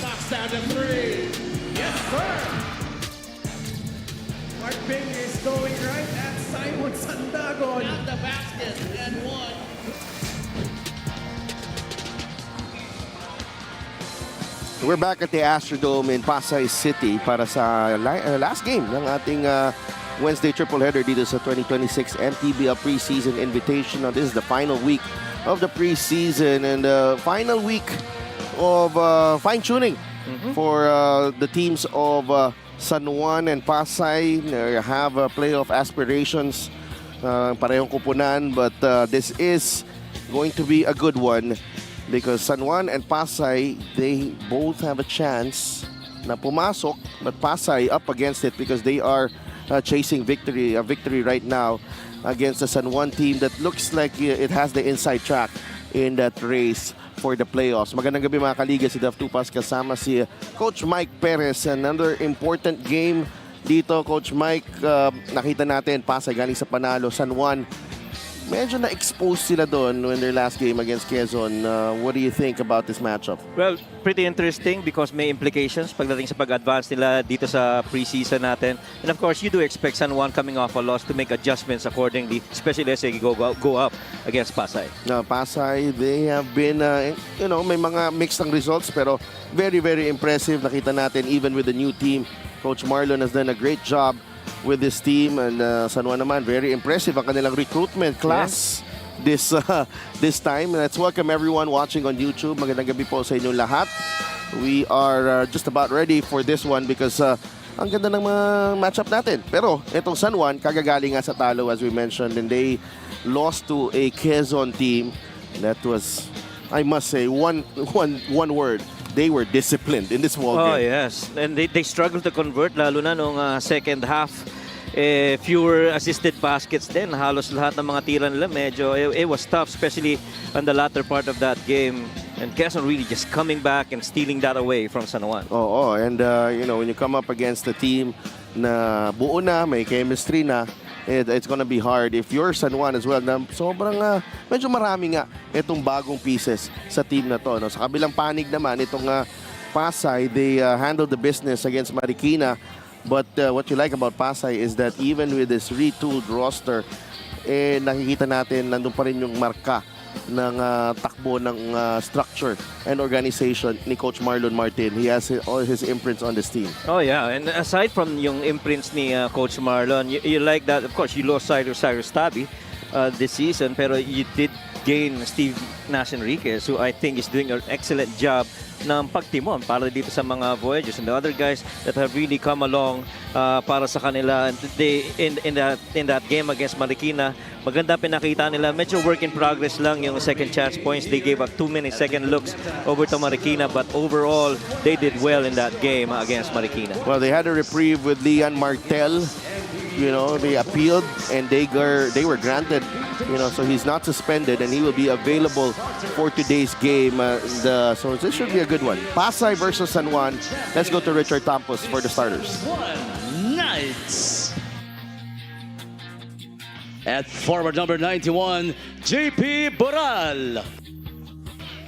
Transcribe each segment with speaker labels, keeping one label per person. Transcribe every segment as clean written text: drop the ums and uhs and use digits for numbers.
Speaker 1: knocks down the three. Yes, sir. Mark Bing is going right at Simon Sandagon. At the basket and one.
Speaker 2: We're back at the Astrodome in Pasay City para sa last game ng ating Wednesday triple-header dito sa 2026 MPBL preseason invitational. This is the final week of the preseason and the final week of fine-tuning for the teams of San Juan and Pasay. They have playoff aspirations, parehong kupunan, but this is going to be a good one. Because San Juan and Pasay, they both have a chance na pumasok, but Pasay up against it because they are chasing victory right now against the San Juan team that looks like it has the inside track in that race for the playoffs. Magandang gabi mga kaliga, si Daf Tupas kasama si Coach Mike Perez. Another important game dito, Coach Mike. Nakita natin, Pasay galing sa panalo, San Juan medyo na-expose sila doon when their last game against Quezon. What do you think about this matchup?
Speaker 3: Well, pretty interesting because may implications pagdating sa pag-advance nila dito sa preseason natin. And of course, you do expect San Juan coming off a loss to make adjustments accordingly, especially as they go up against Pasay.
Speaker 2: Pasay, they have been, may mga mixed ang results pero very, very impressive. Nakita natin even with the new team, Coach Marlon has done a great job with this team, and San Juan naman, very impressive ang kanilang recruitment class this time. Let's welcome everyone watching on YouTube. Magandang gabi po sa inyong lahat. We are just about ready for this one because ang ganda ng mga matchup natin. Pero itong San Juan, kagagaling nga sa talo as we mentioned, and they lost to a Quezon team that was, I must say, one word. They were disciplined in this ball game.
Speaker 3: Oh, yes. And they struggled to convert, lalo na nung second half. Fewer assisted baskets din. Halos lahat ng mga tira nila, medyo, it was tough, especially on the latter part of that game. And Quezon really just coming back and stealing that away from San Juan.
Speaker 2: And when you come up against a team na buo na, may chemistry na, it's gonna be hard. If you're San Juan as well, na sobrang medyo marami nga itong bagong pieces sa team na to. No? Sa kabilang panig naman, itong Pasay, they handled the business against Marikina. But what you like about Pasay is that even with this retooled roster, nakikita natin nandun pa rin yung marka ng takbo ng structure and organization ni Coach Marlon Martin. He has all his imprints on this team.
Speaker 3: Oh yeah, and aside from yung imprints ni Coach Marlon, you like that, of course, you lost Cyrus Tabi this season, pero you did gain Steve Nash Enriquez, who I think is doing an excellent job ng pagtimon para dito sa mga Voyagers and the other guys that have really come along para sa kanila. And they, in that game against Marikina, maganda pinakita nila. Medyo work in progress lang yung second chance points. They gave up 2-minute second looks over to Marikina, but overall, they did well in that game against Marikina.
Speaker 2: Well, they had a reprieve with Leon Martel. They appealed and they were granted, so he's not suspended and he will be available for today's game. So this should be a good one. Pasay versus San Juan. Let's go to Richard Campos for the starters.
Speaker 4: Knights. At forward number 91, JP Boral.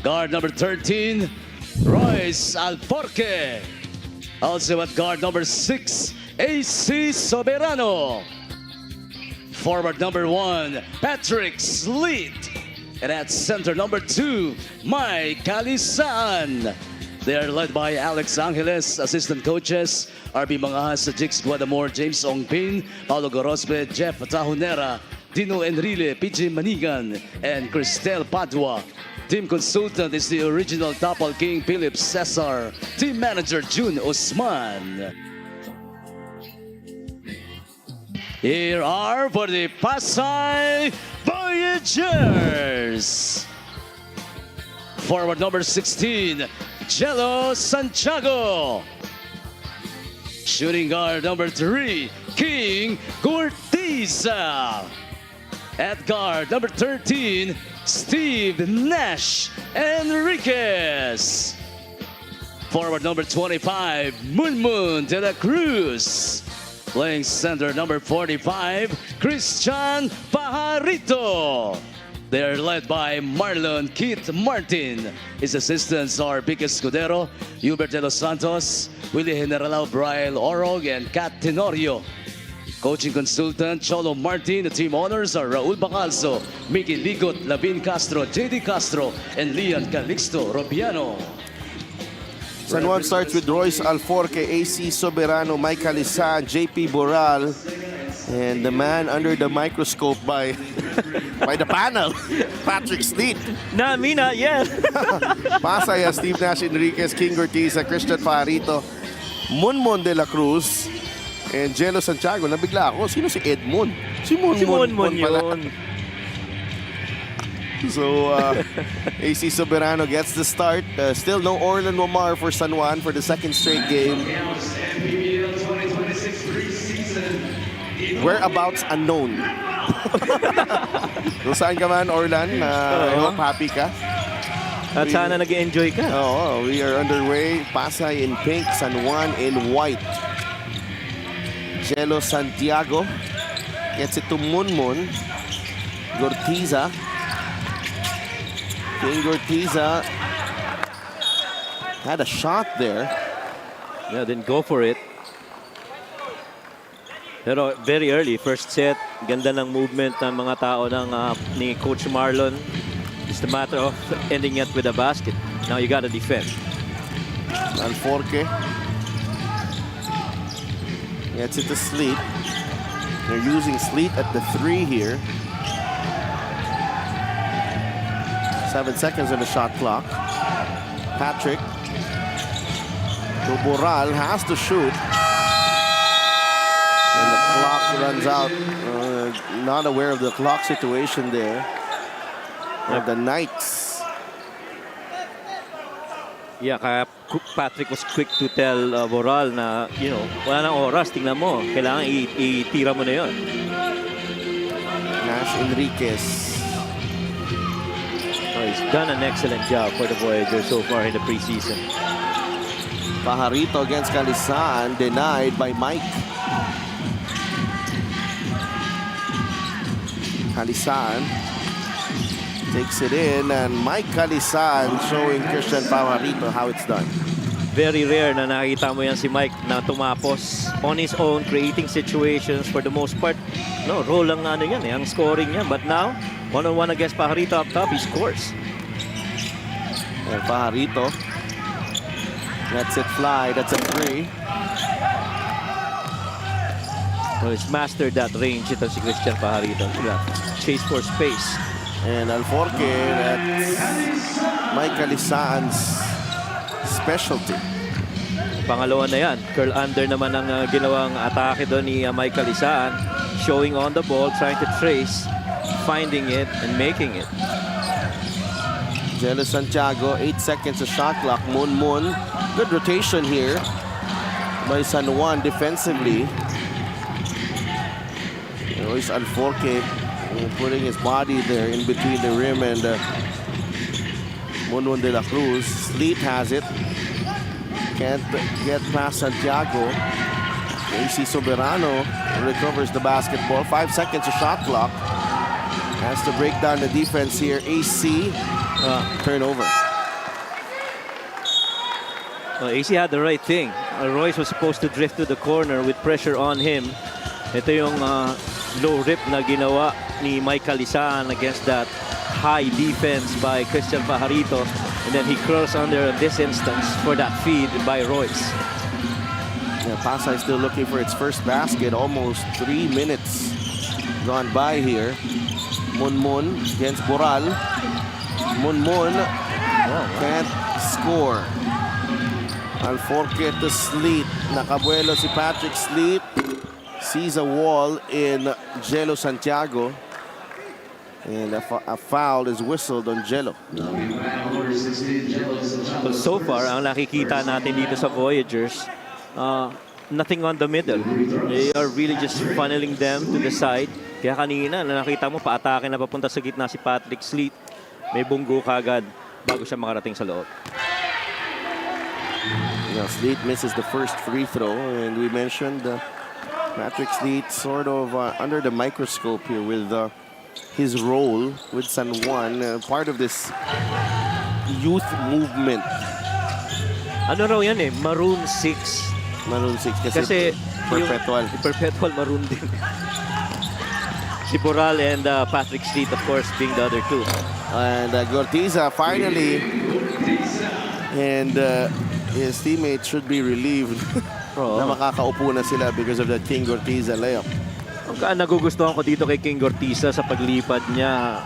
Speaker 4: Guard number 13, Royce Alforque. Also at guard number 6, AC Soberano. Forward number 1, Patrick Sleet. And at center number 2, Mike Calisaan. They are led by Alex Angeles, assistant coaches, RB Mangahas, Jix Guadamor, James Ongpin, Paulo Gorospe, Jeff Tahonera, Dino Enrile, PJ Manigan, and Cristel Padua. Team consultant is the original Tapal King, Philip Cesar. Team manager, June Osman. Here are for the Pasay Voyagers. Forward number 16, Jello Santiago. Shooting guard number 3, King Cortiza. At guard number 13, Steve Nash Enriquez. Forward number 25, Munmun de la Cruz. Playing center number 45, Christian Pajarito. They are led by Marlon Keith Martin. His assistants are Vic Escudero, Hubert de los Santos, Willie Generalao, Brian Orog, and Kat Tenorio. Coaching consultant Cholo Martin. The team owners are Raul Bacalso, Mickey Ligot, Lavin Castro, JD Castro, and Leon Calixto Robiano.
Speaker 2: San Juan starts with Royce Alforque, AC Soberano, Mike Alisa, JP Boral, and the man under the microscope by the panel, Patrick Sleet.
Speaker 3: Not me, not yet.
Speaker 2: Pasay, Steve Nash Enriquez, King Ortiz, Christian Fajarito, Munmon de la Cruz, and Jello Santiago. Nabigla ako, sino si Edmond? Si Munmon pala.
Speaker 3: Yun.
Speaker 2: So, AC Soberano gets the start. Still no Orlan Momar for San Juan for the second straight game. Whereabouts unknown. So, saan ka man, Orlan? I hope happy ka.
Speaker 3: At sana nag-enjoy ka.
Speaker 2: Oh, we are underway. Pasay in pink, San Juan in white. Jello Santiago gets it to Munmon. Gortiza. King Gortiza had a shot there.
Speaker 3: Yeah, didn't go for it. Pero very early, first set, ganda ng movement ng mga tao ni Coach Marlon. It's a matter of ending it with a basket. Now you gotta defend.
Speaker 2: Alforque gets it to Sleet. They're using Sleet at the 3 here. 7 seconds on the shot clock. Patrick. Boral has to shoot. And the clock runs out. Not aware of the clock situation there. Of the Knights.
Speaker 3: Yeah, kaya Patrick was quick to tell Boral na, wala nang oras, tingnan mo. Kailangan itira mo na yun.
Speaker 2: Nash Enriquez.
Speaker 3: Oh, he's done an excellent job for the Voyagers so far in the preseason.
Speaker 2: Pajarito against Calisan, denied by Mike. Calisan takes it in, and Mike Calisan showing Christian Pajarito how it's done.
Speaker 3: Very rare na nakita mo yan si Mike na tumapos on his own, creating situations for the most part. No, role lang yan ang scoring niya. But now, one-on-one against Pajarito up top, he scores.
Speaker 2: And Pajarito lets it fly. That's a 3.
Speaker 3: So he's mastered that range ito si Christian Pajarito. Chase for space.
Speaker 2: And Alforque, that's Mike Calisan's specialty.
Speaker 3: Pangalawa na yan. Curl under naman ang ginawang atake doon ni Michael Isaan. Showing on the ball, trying to trace, finding it, and making it.
Speaker 2: Jello Santiago, 8 seconds of shot clock. Munmon, good rotation here by San Juan defensively. Royce Alforque putting his body there in between the rim and Munmon de la Cruz. Sleet has it. Can't get past Santiago. AC Soberano recovers the basketball. 5 seconds of shot clock. Has to break down the defense here. AC turnover.
Speaker 3: AC had the right thing. Royce was supposed to drift to the corner with pressure on him. Ito yung low rip na ginawa ni Michael Isaan against that high defense by Christian Pajarito. And then he curls under in this instance for that feed by Royce.
Speaker 2: Yeah, Pasay still looking for its first basket. Almost 3 minutes gone by here. Munmon against Boral. Munmon can't score. Alforque to Sleet. Nakabuelo si Patrick Sleet. Sees a wall in Jello Santiago. And a foul is whistled on Jello.
Speaker 3: Well, so far, ang nakikita natin dito sa Voyagers, nothing on the middle. They are really just funneling them to the side. Kaya kanina, nakita mo, paatake na papunta sa gitna si Patrick Sleet. May bunggo kagad bago siya makarating sa loob.
Speaker 2: Yeah, Sleet misses the first free throw. And we mentioned Patrick Sleet sort of under the microscope here with his role with San Juan, part of this youth movement.
Speaker 3: Ano raw yan eh, Maroon 6.
Speaker 2: Maroon 6
Speaker 3: Kasi
Speaker 2: perpetual.
Speaker 3: Yung perpetual maroon din. Si Boral and Patrick Sleet, of course, being the other two.
Speaker 2: And Gortiza finally, and his teammates should be relieved
Speaker 3: Oo.
Speaker 2: na makakaupo na sila because of that King Gortiza layup.
Speaker 3: Ang nagugustuhan ko dito kay King Gortiza sa paglipad niya,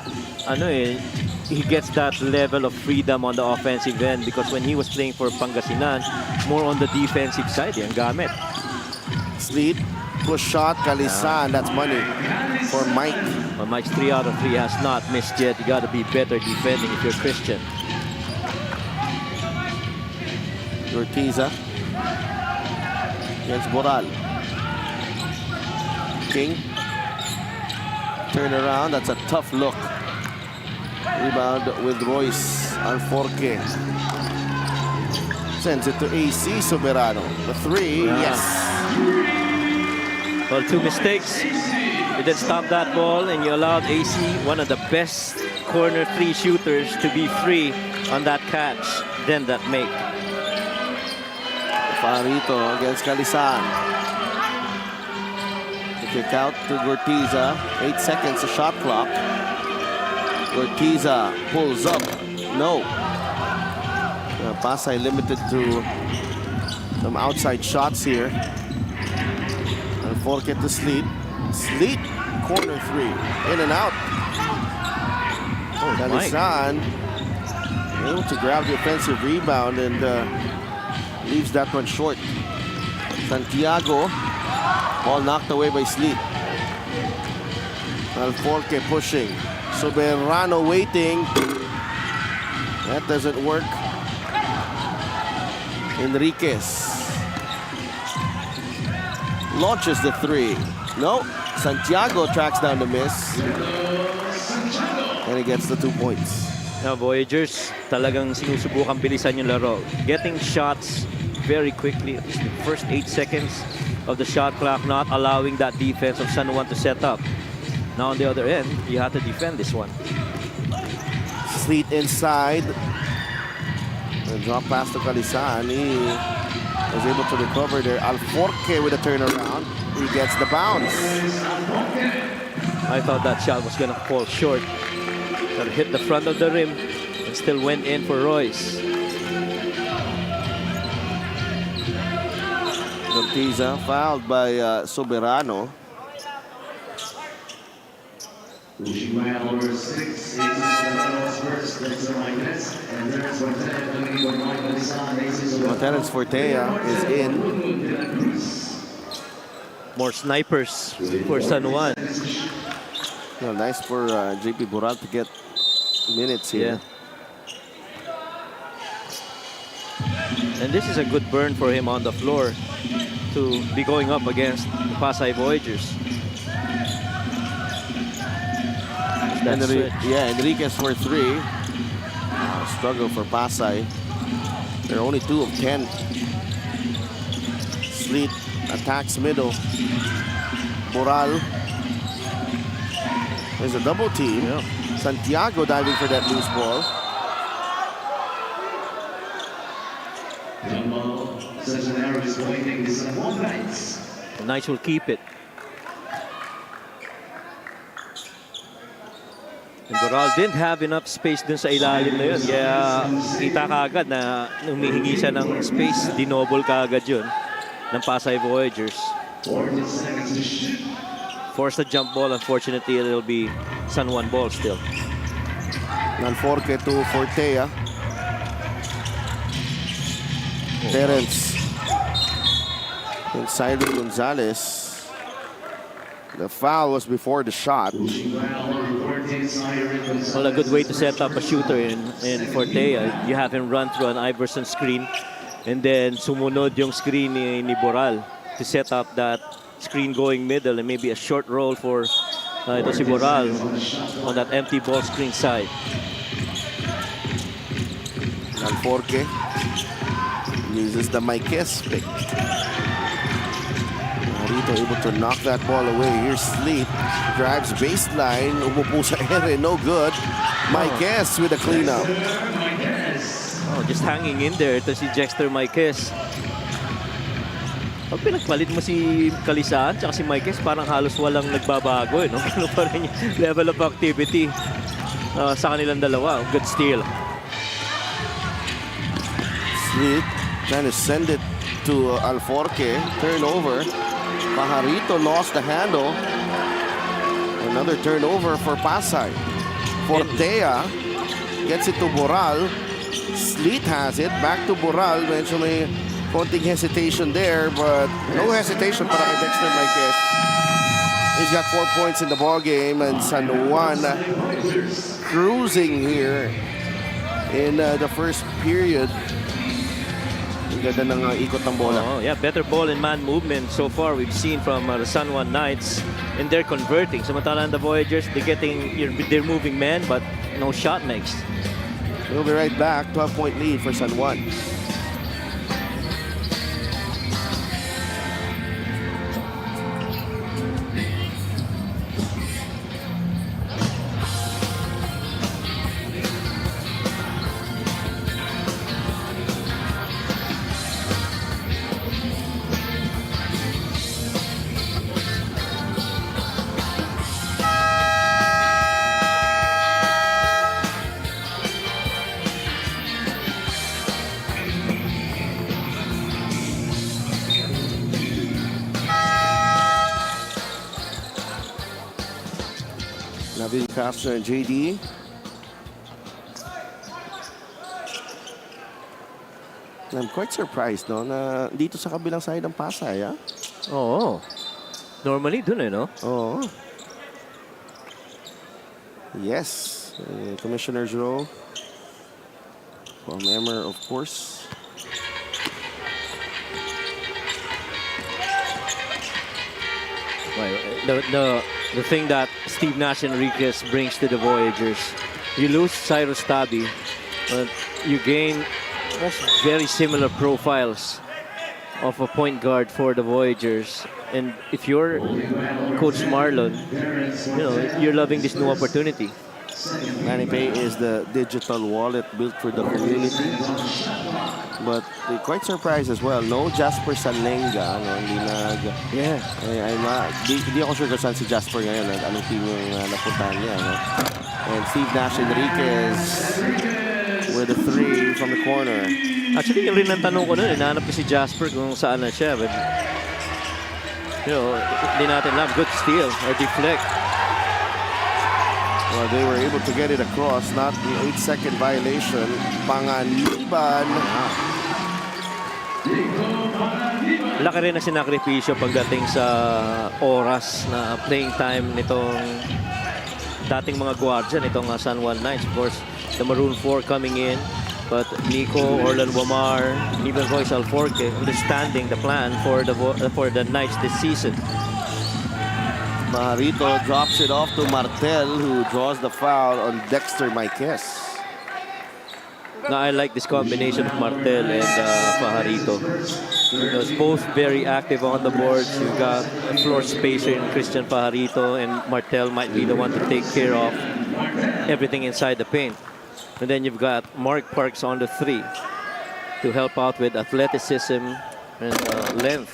Speaker 3: he gets that level of freedom on the offensive end because when he was playing for Pangasinan, more on the defensive side, yung gamit.
Speaker 2: Sleet, push shot, Kalisan, that's money for Mike.
Speaker 3: But Mike's 3 out of 3 has not missed yet. You got to be better defending if you're Christian.
Speaker 2: Gortiza against Boral. King, turn around, that's a tough look. Rebound with Royce Alforque. Sends it to AC Soberano. The 3, yes.
Speaker 3: Well, 2 mistakes. You did stop that ball and you allowed AC, one of the best corner 3 shooters, to be free on that catch. Then that make.
Speaker 2: Farito against Kalisan. The kick out to Gortiza. 8 seconds, the shot clock. Gortiza pulls up. No. Pasay limited to some outside shots here. Alforque to Sleet. Sleet, corner 3. In and out.
Speaker 3: Oh,
Speaker 2: Kalisan able to grab the offensive rebound and leaves that one short. Santiago, ball knocked away by Sleet. Alforque pushing. Soberano waiting. That doesn't work. Enriquez launches the 3. No, Santiago tracks down the miss. And he gets the 2 points.
Speaker 3: Now, Voyagers, talagang sinusubukan bilisan yung laro. Getting shots very quickly. At least the first 8 seconds of the shot clock, not allowing that defense of San Juan to set up. Now on the other end, you have to defend this one.
Speaker 2: Sleet inside. The drop pass to Kalisan. He was able to recover there. Alforque with a turnaround. He gets the bounce.
Speaker 3: I thought that shot was going to fall short. But it hit the front of the rim and still went in for Royce.
Speaker 2: Gortiza fouled by Soberano.
Speaker 1: Number 6
Speaker 2: Terence Fortea is in.
Speaker 3: More snipers for San Juan.
Speaker 2: Yeah, nice for JP Boral to get minutes here.
Speaker 3: Yeah. And this is a good burn for him on the floor to be going up against the Pasay Voyagers.
Speaker 2: Enriquez for 3. Struggle for Pasay. They're only 2 of 10. Sleet attacks middle. Boral. There's a double team.
Speaker 3: Yeah.
Speaker 2: Santiago diving for that loose ball.
Speaker 3: The Knights will keep it. And Boral didn't have enough space dun sa ilalim na yun. Kaya kita kaagad na humihingi siya ng space. Dinobol kaagad yun ng Pasay Voyagers. Forced a jump ball. Unfortunately, it'll be San Juan ball still.
Speaker 2: Alforque to Fortea. Terence. Inside with Gonzalez. The foul was before the shot.
Speaker 3: Well, a good way to set up a shooter in Fortea. You have him run through an Iverson screen and then sumunod yung screen ni Boral to set up that screen going middle and maybe a short roll for ito si Boral on that empty ball screen side.
Speaker 2: Alforque uses the Maiquez pick. Marito able to knock that ball away. Here's Sleep. Drives baseline. Umupo sa ere. No good. Marquez with a cleanup.
Speaker 3: Oh, just hanging in there. Ito si Jexter Marquez. Pag pinagpalit mo si Kalisaan at si Marquez, parang halos walang nagbabago. No? Ano pa rin yung level of activity sa kanilang dalawa. Good steal.
Speaker 2: Sleep trying to send it to Alforque. Turnover. Pajarito lost the handle. Another turnover for Pasay. Fortea gets it to Boral. Sleet has it. Back to Boral. Medyo may konting hesitation there, but no hesitation para kay Dexter Marquez. He's got 4 points in the ball game, and San Juan cruising here in the first period. Ang ganda ng ikot ng bola.
Speaker 3: Oh, yeah, better ball and man movement so far we've seen from the San Juan Knights, and they're converting. Samantalang the Voyagers, they're moving men, but no shot makes.
Speaker 2: We'll be right back. 12-point lead for San Juan. Navin Castro and JD. I'm quite surprised, no, na dito sa kabilang side ng Pasay, ah.
Speaker 3: Oo. Normally dun no?
Speaker 2: Oo. Yes. Commissioner's row. From Emmer, of course.
Speaker 3: The thing that Steve Nash Enriquez brings to the Voyagers, you lose Cyrus Tabi, but you gain very similar profiles of a point guard for the Voyagers. And if you're Coach Marlon, you're loving this new opportunity.
Speaker 2: ManiPay is the digital wallet built for the community. But they're quite surprised as well. No Jasper Salenga. No?
Speaker 3: Yeah.
Speaker 2: Hindi ako sure kung saan si Jasper ngayon. Anong team yung napuntahan niya. No? And Steve Nash Enriquez with a 3 from the corner.
Speaker 3: Actually, yung rin ang tanong ko nun, hinahanap ko si Jasper kung saan na siya. But, hindi natin alam. Good steal or deflect.
Speaker 2: Well, they were able to get it across. Not the 8-second violation. Panganiban.
Speaker 3: Laki rin na sinakripisyo pagdating sa oras na playing time nitong dating mga guardian, itong San Juan Knights. Of course, the Maroon 4 coming in. But Nico, Orlan Wamar, even Royce Alforque understanding the plan for the Knights this season.
Speaker 2: Marito drops it off to Martel, who draws the foul on Dexter Marquez.
Speaker 3: Now, I like this combination of Martel and Pajarito. Because both very active on the boards. You've got a floor spacer in Christian Pajarito, and Martel might be the one to take care of everything inside the paint. And then you've got Mark Parks on the 3 to help out with athleticism and length.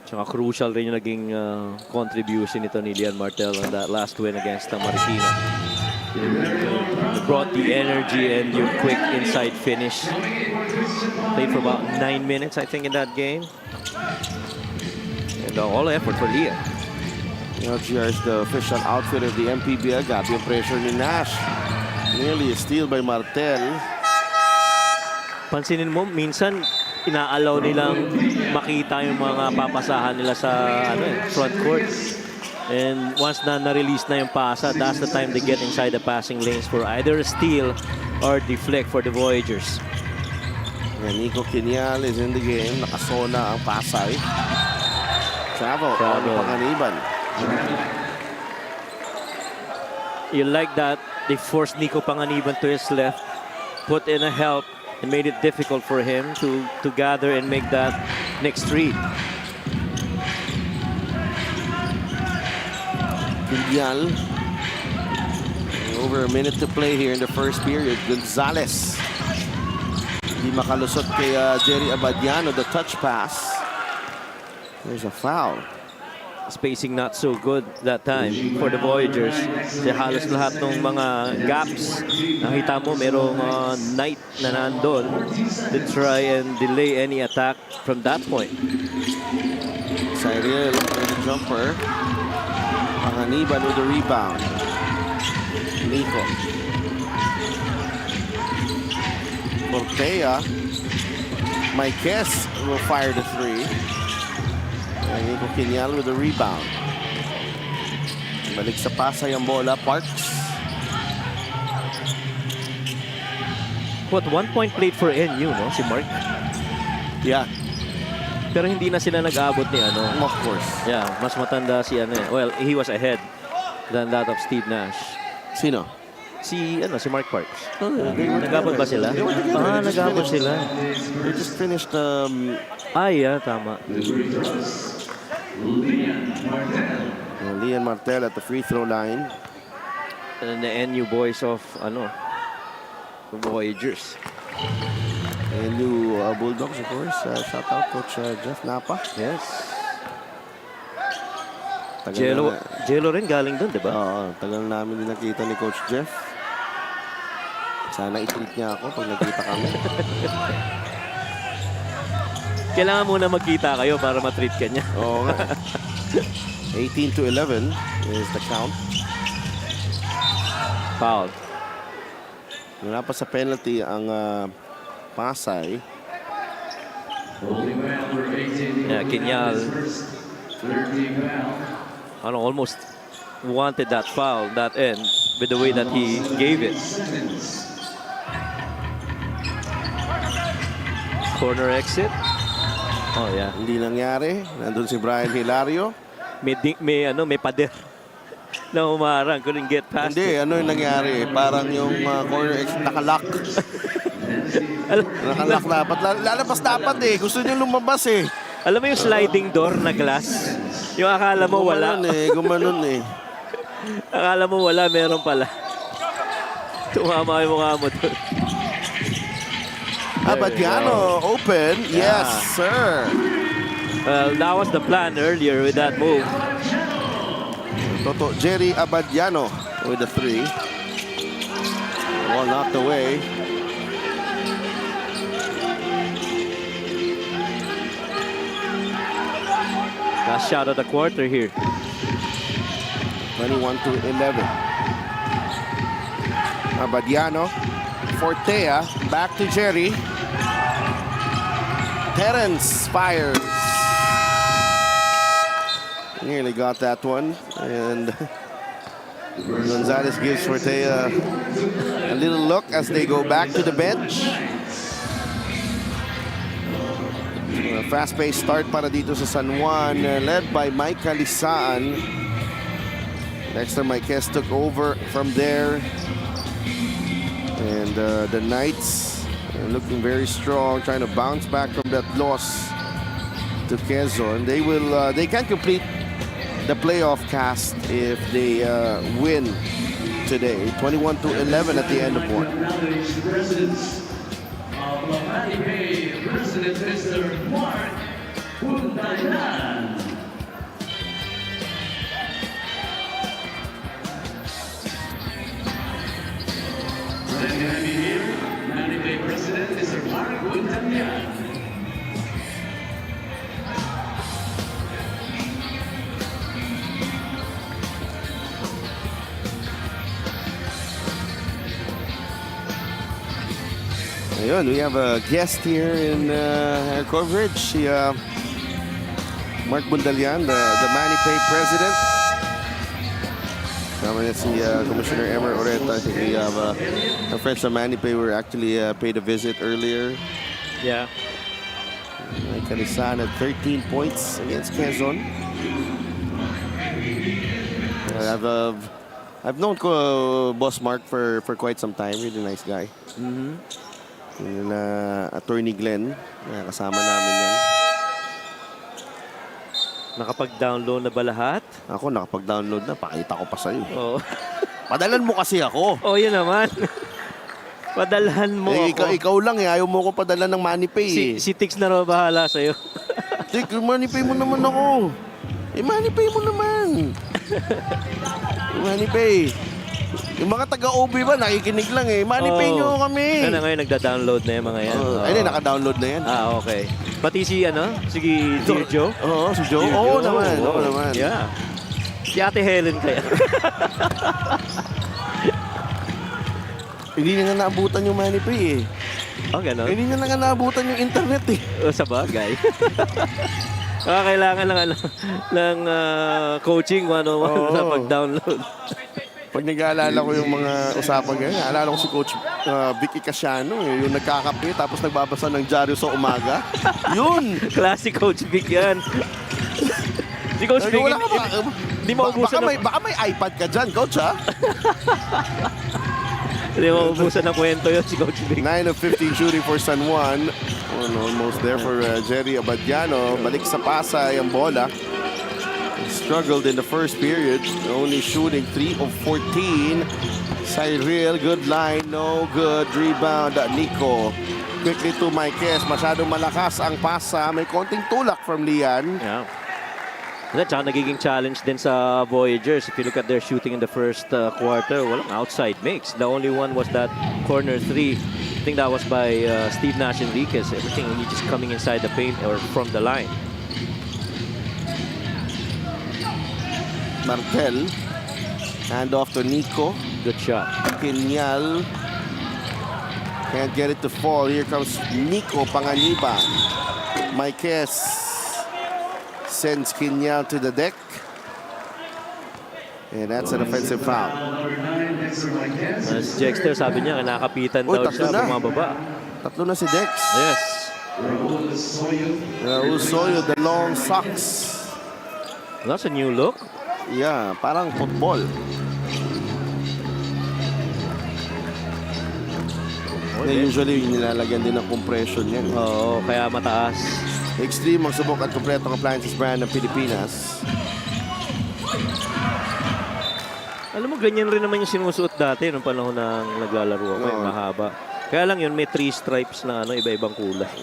Speaker 3: Tsaka crucial rin yung naging contribution nito ni Lian Martel on that last win against Marikina. Brought the energy and your quick inside finish. Played for about 9 minutes, I think, in that game. And all effort for Lian.
Speaker 2: LGR is the official outfit of the MPBL. Grabe yung pressure ni Nash. Nearly a steal by Martel.
Speaker 3: Pansinin mo, minsan inaalaw nilang makita yung mga papasahan nila sa front court. And once na-release na yung pasa, that's the time they get inside the passing lanes for either a steal or deflect for the Voyagers.
Speaker 2: And Nico Quinial is in the game. Nakasona ang Pasay. Travel. Panganiban.
Speaker 3: You like that they forced Nico Panganiban to his left, put in a help, and made it difficult for him to gather and make that next read.
Speaker 2: Vinyal. Over a minute to play here in the first period. Gonzalez. Hindi makalusot kay Jerry Abadiano, the touch pass. There's a foul.
Speaker 3: Spacing not so good that time for the Voyagers. Kasi halos lahat ng mga gaps, nakita mo merong Knight na nandun to try and delay any attack from that point.
Speaker 2: Cyril with the jumper. Panganiban with the rebound. Nico. Portea. Maikes will fire the three. And Nico Kinyal with the rebound. Balik sa Pasay ang bola. Parks.
Speaker 3: What, 1 point played for NU, no? Si Mark.
Speaker 2: Yeah,
Speaker 3: Pero hindi na sila nag-abot ni ano.
Speaker 2: of course.
Speaker 3: Yeah, mas matanda si ano. Well, he was ahead than that of Steve Nash.
Speaker 2: Sino?
Speaker 3: Si Mark Parks.
Speaker 2: They were
Speaker 3: Nag-abot ba sila?
Speaker 2: They were together. They just
Speaker 3: Nag-abot
Speaker 2: finished.
Speaker 3: sila.
Speaker 2: They just finished
Speaker 3: Yeah, tama.
Speaker 2: Lian Martel at the free throw line.
Speaker 3: And the NU boys of the Voyagers.
Speaker 2: And new Bulldogs, of course. Shout out Coach Jeff Napa.
Speaker 3: Yes.
Speaker 2: Tagal
Speaker 3: Jello rin galing doon, di ba?
Speaker 2: Oo, tagal namin din nakita ni Coach Jeff. Sana i-treat niya ako pag nagkita kami.
Speaker 3: Kailangan muna magkita kayo para matreat ka niya.
Speaker 2: Oo nga. 18-11 is the count.
Speaker 3: Foul.
Speaker 2: Wala pa sa penalty ang Pasay.
Speaker 3: Yeah, Kinyal. Almost wanted that foul, that end, with the way that he gave it. Corner exit. Oh yeah.
Speaker 2: Hindi nangyari. Nandun si Brian Hilario.
Speaker 3: May pader na umarang, couldn't get past
Speaker 2: Hindi,
Speaker 3: it.
Speaker 2: ano yung nangyari? Parang yung corner exit nakalock. Nakalock dapat. Lalabas dapat eh. Gusto niya lumabas eh.
Speaker 3: Alam mo yung sliding door na glass? Yung akala mo wala.
Speaker 2: Gumanon eh.
Speaker 3: Akala mo wala, meron pala. Tumama yung mukha mo doon.
Speaker 2: Abadiano open. Yes, sir.
Speaker 3: Well, that was the plan earlier with that move.
Speaker 2: Jerry Abadiano with the three. Well, knocked away.
Speaker 3: Last shot of the quarter here.
Speaker 2: 21-11. Abadiano. Fortea. Back to Jerry. Terence fires. Nearly got that one. And Gonzalez gives Fortea a little look as they go back to the bench. A fast-paced start para dito sa San Juan, led by Mike Calisaan. Next time, Mike Hess took over from there. And the Knights looking very strong, trying to bounce back from that loss to Quezon. They can complete the playoff cast if they win today. 21-11 at the end of one.
Speaker 5: President Mr. Mark Puntayan. President Mr. Mark Puntayan.
Speaker 2: Ayun, we have a guest here in our coverage. Si Mark Bundalian, the Manipay president. Kasama niya si Commissioner Emer Oreta. We have our friends from Manipay were actually paid a visit earlier.
Speaker 3: Yeah.
Speaker 2: Canisan had 13 points against Quezon. I I've known Boss Mark for quite some time. Really nice guy. Yung Attorney Glenn, kasama namin yan.
Speaker 3: Nakapag-download na ba lahat?
Speaker 2: Ako, nakapag-download na. Pakita ko pa sa'yo.
Speaker 3: Oo.
Speaker 2: Padalan mo kasi ako.
Speaker 3: Oh, yun naman. Padalhan mo ako.
Speaker 2: Ikaw lang eh. Ayaw mo ko padalan ng MoneyPay eh.
Speaker 3: Si Tix na raw bahala sa'yo.
Speaker 2: Tik, MoneyPay mo naman ako. MoneyPay mo naman. MoneyPay. Yung mga taga-OB ba, nakikinig lang eh. MoneyPay nyo kami.
Speaker 3: Ano ngayon, nagda-download na yung mga yan.
Speaker 2: Ay, naka-download na yan.
Speaker 3: Okay. Pati si, Dear Joe?
Speaker 2: Oo, si Joe. Oo naman. Oo naman.
Speaker 3: Yeah. Si Ate Helen kaya.
Speaker 2: Hindi na nga naabutan yung MoneyPay eh.
Speaker 3: Oh, gano'n?
Speaker 2: Hindi na nga naabutan yung internet eh.
Speaker 3: Sa bagay. Kailangan ng coaching 101 sa pag-download.
Speaker 2: Pag nag-aalala ko yung mga usapan ganyan, naalala ko si Coach Vicky Casiano eh, yung nagkakape tapos nagbabasa ng dyaryo sa umaga. Yun!
Speaker 3: Classic Coach Vic yan. Si Coach Vic, hindi maubusan
Speaker 2: baka may iPad ka dyan, Coach, ha?
Speaker 3: Hindi maubusan ng kwento yun si Coach Vic.
Speaker 2: 9 of 15 shooting for San Juan. Almost there for Jerry Abadiano. Balik sa Pasay ang bola. Struggled in the first period, only shooting 3 of 14. Cyril, good line, no good. Rebound, Nico. Quickly to Marquez, masyadong malakas ang pasa. May konting tulak from Lian.
Speaker 3: Yeah. Tsaka nagiging challenge din sa Voyagers. If you look at their shooting in the first quarter, walang outside makes. The only one was that corner 3. I think that was by Steve Nash Enriquez. Everything just coming inside the paint or from the line.
Speaker 2: Martel. Hand off to Nico.
Speaker 3: Good shot.
Speaker 2: Kinyal. Can't get it to fall. Here comes Nico Panganiban. Marquez sends Kinyal to the deck. And that's an offensive foul.
Speaker 3: Si Dexter, sabi niya, kinakapitan daw siya bumababa.
Speaker 2: Tatlo na si Dex.
Speaker 3: Yes.
Speaker 2: Raul Soyo, the long socks.
Speaker 3: That's a new look.
Speaker 2: Yeah, parang football. Usually, nilalagyan din ng compression yan.
Speaker 3: Oo, kaya mataas.
Speaker 2: Extreme magsubok at kompletong appliances brand ng Pilipinas.
Speaker 3: Alam mo, ganyan rin naman yung sinusuot dati nung panahon ng naglalaro ako, yung mahaba. Kaya lang yun, may 3 stripes na iba-ibang kulay.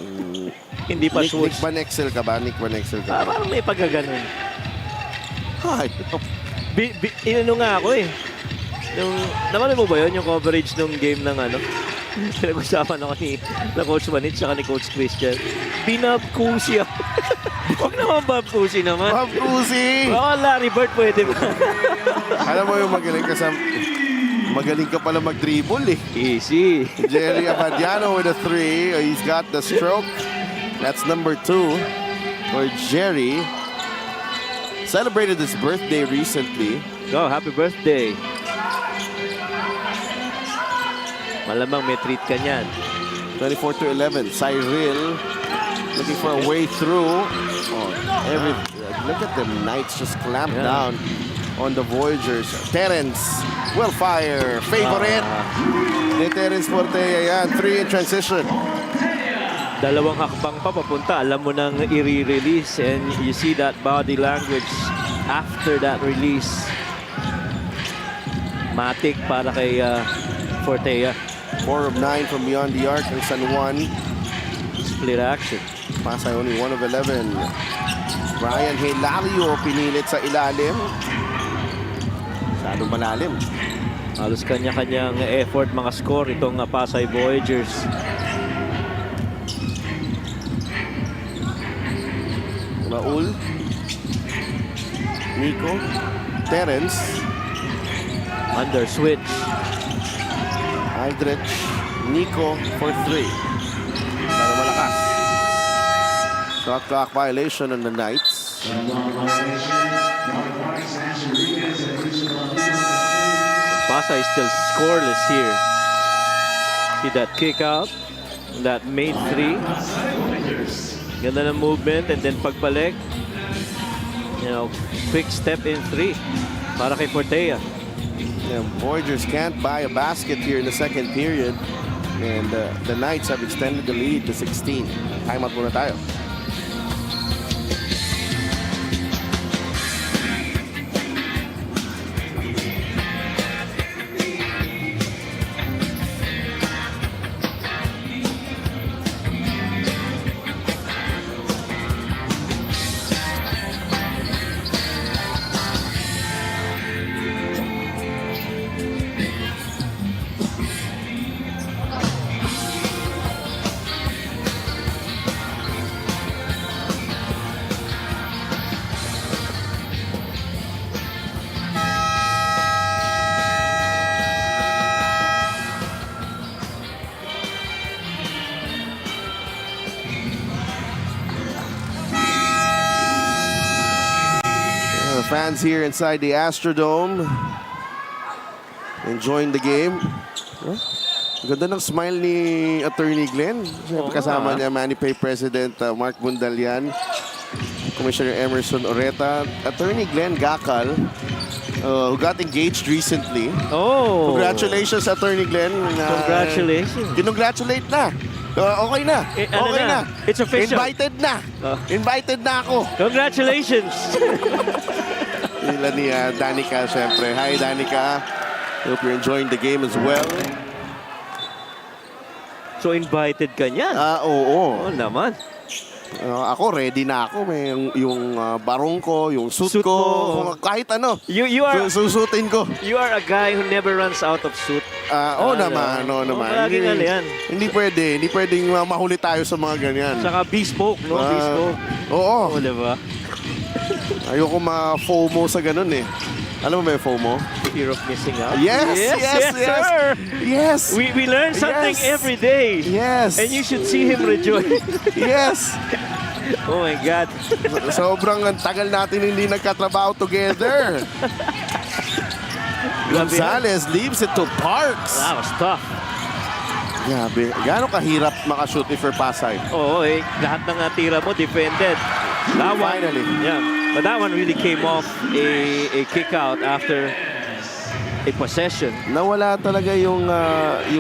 Speaker 3: Hindi pa
Speaker 2: Nick
Speaker 3: swoosh.
Speaker 2: Van Exel ka ba? Nick Van Exel ka ba?
Speaker 3: Parang may pagkaganon.
Speaker 2: Ay,
Speaker 3: Inano nga ako eh. Naman mo ba yun, yung coverage ng game ng pinag-usapan ako na Coach Manit at ni Coach Christian. Binabkusi ako. Huwag naman babkusi naman.
Speaker 2: Babkusi!
Speaker 3: Larry Bird pwede ba?
Speaker 2: Alam mo yung magaling ka pala mag-dribble eh.
Speaker 3: Easy.
Speaker 2: Jerry Abadiano with a 3. He's got the stroke. That's number 2 for Jerry. Celebrated his birthday recently.
Speaker 3: Go, happy birthday. Malamang may treat ka niyan.
Speaker 2: 24-11. Cyril looking for a way through. Look at the Knights just clamp down on the Voyagers. Terence will fire. Favorite. Ni Terence Portea yan. 3 in transition.
Speaker 3: Dalawang hakbang pa papunta. Alam mo nang i-release and you see that body language after that release. Matic para kay Portea.
Speaker 2: 4 of 9 from beyond the arc ng San Juan.
Speaker 3: Split action.
Speaker 2: Pasay only 1 of 11. Brian Hilario pinilit sa ilalim. Masyadong malalim.
Speaker 3: Halos kanya-kanyang effort mga score itong Pasay Voyagers.
Speaker 2: Raul. Nico. Terence.
Speaker 3: Under switch.
Speaker 2: Aldrich. Nico for 3. Para malakas. Shot clock violation on the Knights.
Speaker 3: Pasay is still scoreless here. See that kick out. That made 3. Ganda ng movement and then pagbalik. Quick step in 3 para kay Portea.
Speaker 2: Yeah, Voyagers can't buy a basket here in the second period. And the Knights have extended the lead to 16. Timeout muna tayo. Fans here inside the Astrodome enjoying the game. Ganda ng smile ni Attorney Glenn. Kasama niya Manipay President Mark Bundalian, Commissioner Emerson Oreta, Attorney Glenn Gakal, who got engaged recently.
Speaker 3: Oh!
Speaker 2: Congratulations, Attorney Glenn.
Speaker 3: Congratulations.
Speaker 2: Congratulate na. Okay na.
Speaker 3: Ano
Speaker 2: Okay na.
Speaker 3: It's official.
Speaker 2: Invited na. Invited na ako.
Speaker 3: Congratulations!
Speaker 2: Nila ni Danica, syempre. Hi, Danica. Hope you're enjoying the game as well.
Speaker 3: So invited ka niyan?
Speaker 2: Oo.
Speaker 3: Oo naman.
Speaker 2: Ako, ready na ako. May yung barong ko, yung suit ko.
Speaker 3: mo.
Speaker 2: Kahit ano.
Speaker 3: You are
Speaker 2: Susutin ko.
Speaker 3: you are a guy who never runs out of suit.
Speaker 2: Oo naman.
Speaker 3: Palaging ano yan.
Speaker 2: Hindi pwede. Hindi pwedeng mahuli tayo sa mga ganyan.
Speaker 3: Saka bespoke, no? Bespoke.
Speaker 2: Oo.
Speaker 3: Oo, diba?
Speaker 2: Ayoko ma-FOMO sa ganun eh. Alam mo ba yung FOMO?
Speaker 3: Fear of missing out.
Speaker 2: Yes,
Speaker 3: sir.
Speaker 2: Yes.
Speaker 3: We learn something
Speaker 2: Yes.
Speaker 3: every day.
Speaker 2: Yes.
Speaker 3: And you should see him rejoice.
Speaker 2: Yes.
Speaker 3: Oh my God.
Speaker 2: Sobrang tagal natin hindi nagkatrabaho together. Gonzalez leaves it to Parks.
Speaker 3: That was tough.
Speaker 2: Grabe. Gaano kahirap makashoot ni for Pasay?
Speaker 3: Oo, lahat ng tira mo defended. That one,
Speaker 2: Finally.
Speaker 3: yeah. But that one really came off a kick out after a possession.
Speaker 2: Nawala talaga yung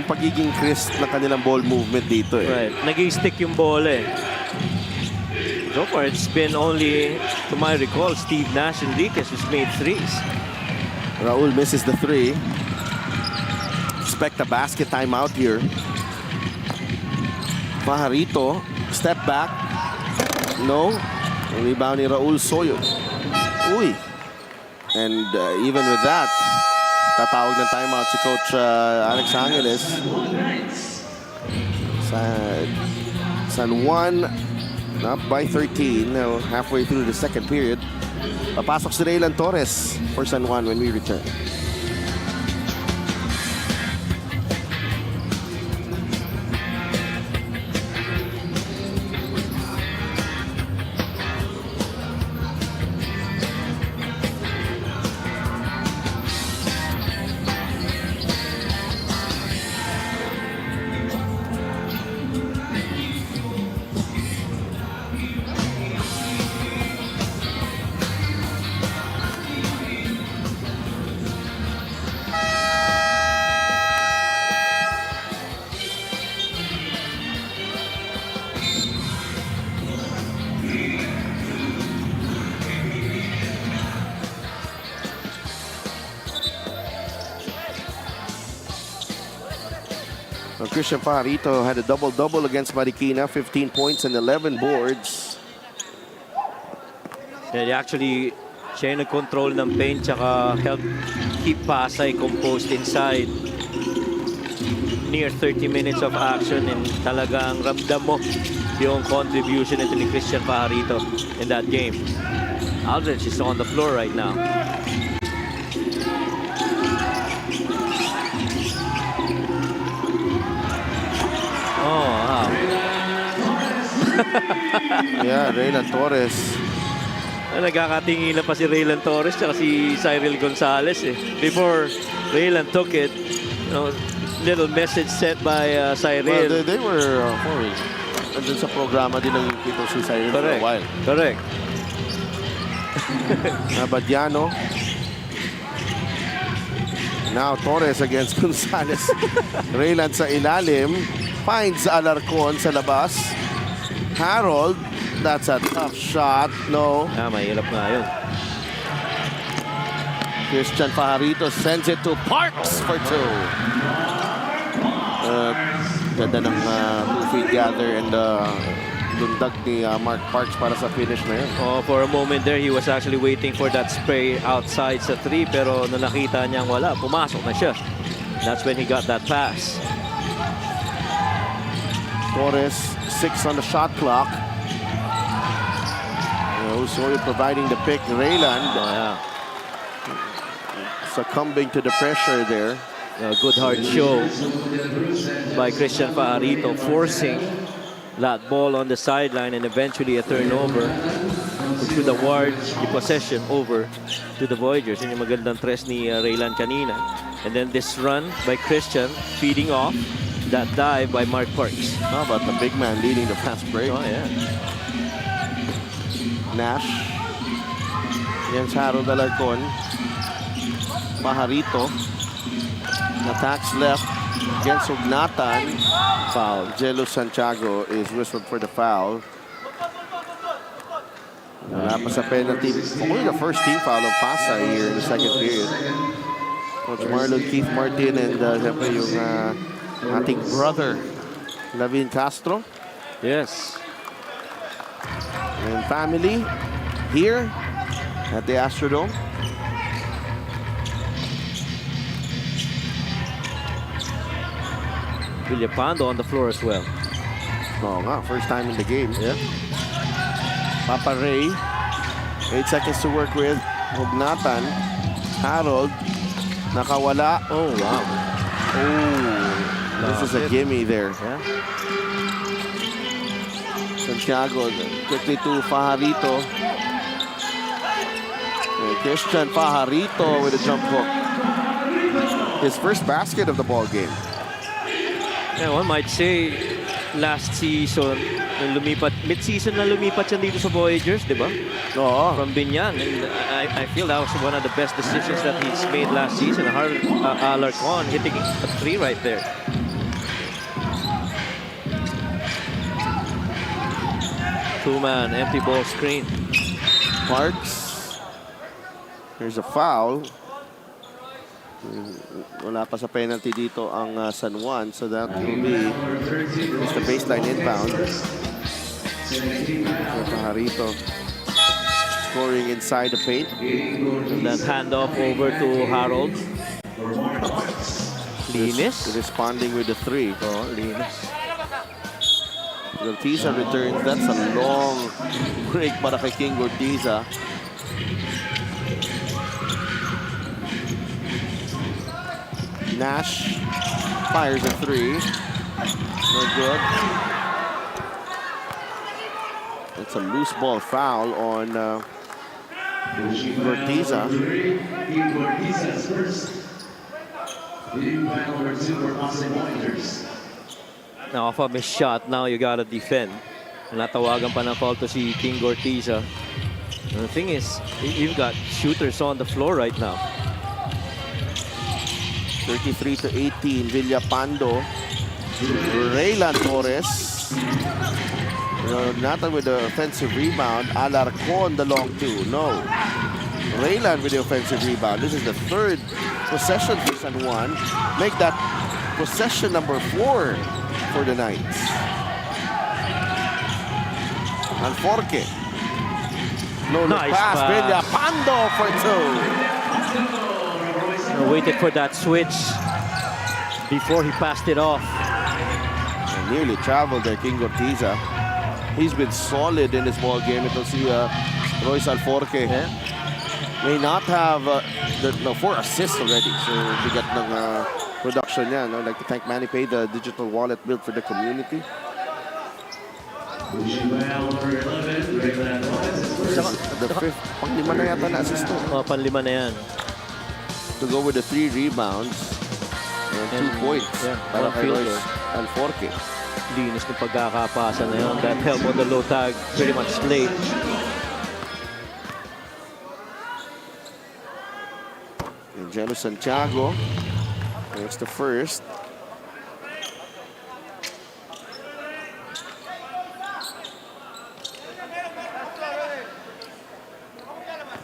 Speaker 2: pagiging crisp na kanilang ball movement dito eh.
Speaker 3: Right. Nag-stick yung ball eh. So far, it's been only, to my recall, Steve Nash Enriquez who's made threes.
Speaker 2: Raul misses the three. Expect a basket timeout here. Pajarito, step back. No. Rebound ni Raul Soyo. Uy. And even with that, tatawag ng timeout si Coach Alex Angeles. San Juan up by 13. Now halfway through the second period. Papasok si Raylan Torres for San Juan when we return. Christian Pajarito had a double-double against Marikina, 15 points and 11 boards.
Speaker 3: And actually, siya yung nag-control ng paint tsaka help keep Pasay composed inside. Near 30 minutes of action and talagang ramdam mo yung contribution nito ni Christian Pajarito in that game. Aldridge is on the floor right now. Oh, wow.
Speaker 2: Yeah, Raylan Torres.
Speaker 3: Nagkakatingilan pa si Raylan Torres at si Cyril Gonzalez eh. Before Raylan took it, little message sent by Cyril.
Speaker 2: Well, they were nandun sa programa din ng Pito si Cyril for a while.
Speaker 3: Correct.
Speaker 2: Now Torres against Gonzalez. Raylan sa ilalim. Finds Alarcon sa labas. Harold. That's a tough shot. No.
Speaker 3: Mahirap nga yun.
Speaker 2: Christian Pajarito sends it to Parks for 2. Ganda ng 2-feet gather and lundag ni Mark Parks para sa finish na yun.
Speaker 3: Oh, for a moment there, he was actually waiting for that spray outside sa 3, pero nung nakita niyang wala, pumasok na siya. That's when he got that pass.
Speaker 2: Torres, 6 on the shot clock. Osorio providing the pick. Raylan succumbing to the pressure there.
Speaker 3: A good hard show by Christian Pajarito, forcing that ball on the sideline and eventually a turnover, which would award the possession over to the Voyagers. Yun yung magandang tres ni Raylan kanina. And then this run by Christian, feeding off that dive by Mark Parks.
Speaker 2: How about the big man leading the fast break?
Speaker 3: Oh, yeah.
Speaker 2: Nash against Harold Alarcon. Pajarito attacks left against Ugnatan. Foul. Jello Santiago is whistled for the foul. Wala pa sa penalty. Only the first team foul of Pasay here in the second period. Coach Marlon, Keith Martin, and siyempre yung ating brother, Lavin Castro.
Speaker 3: Yes.
Speaker 2: And family here at the Astrodome.
Speaker 3: Villapando on the floor as well.
Speaker 2: Oo nga, first time in the game.
Speaker 3: Yeah.
Speaker 2: Papa Ray, 8 seconds to work with. Hugnatan, Harold, nakawala.
Speaker 3: Oh, wow.
Speaker 2: Oh, this is a gimme there.
Speaker 3: Yeah.
Speaker 2: Santiago quickly to Pajarito. And Christian Pajarito with a jump hook. His first basket of the ball game.
Speaker 3: Yeah, one might say last season, mid-season na lumipat siya dito sa Voyagers, di ba?
Speaker 2: Oo.
Speaker 3: From Binyan. And I feel that was one of the best decisions that he's made last season. Alarcon hitting a 3 right there. Two-man, empty ball screen.
Speaker 2: Parks. There's a foul. Wala pa sa penalty dito ang San Juan. So that will be just the baseline inbound. Pajarito scoring inside the paint.
Speaker 3: And then handoff over to Harold. Linis.
Speaker 2: Responding with the 3.
Speaker 3: Oh, Linis.
Speaker 2: Ortiza returns. That's a long break para kay King Ortiza. Nash fires a 3. No good. It's a loose ball foul on Ortiza.
Speaker 5: Ortiza's first. Leading by number 2 for Pasay Voyagers.
Speaker 3: Now, off of his shot, now you gotta defend. Natawagan pa ng foul to si King Ortiza. And the thing is, you've got shooters on the floor right now.
Speaker 2: 33-18, Villapando. Raylan Torres. Nathan with the offensive rebound. Alarcon the long 2. No. Raylan with the offensive rebound. This is the 3rd possession for San Juan. Make that possession number 4 for the Knights. Alforque. No look
Speaker 3: Nice
Speaker 2: pass.
Speaker 3: pass.
Speaker 2: Villapando for 2.
Speaker 3: Waited for that switch before he passed it off.
Speaker 2: And nearly traveled there, King Ortiza. He's been solid in this ball game. Ito si Royce Alforque.
Speaker 3: Yeah.
Speaker 2: May not have 4 assists already. So bigat ng production niya. No? I'd like to thank Manny Pay, the digital wallet built for the community. The 5th, pang-5 na yata na assist to.
Speaker 3: Panlima na yan.
Speaker 2: To go with the 3 rebounds and 2 points para kay
Speaker 3: field
Speaker 2: Royce Alforque.
Speaker 3: Linis ng pagkakapasa na yun. That help on the low tag pretty much late.
Speaker 2: And Jello Santiago There's the first.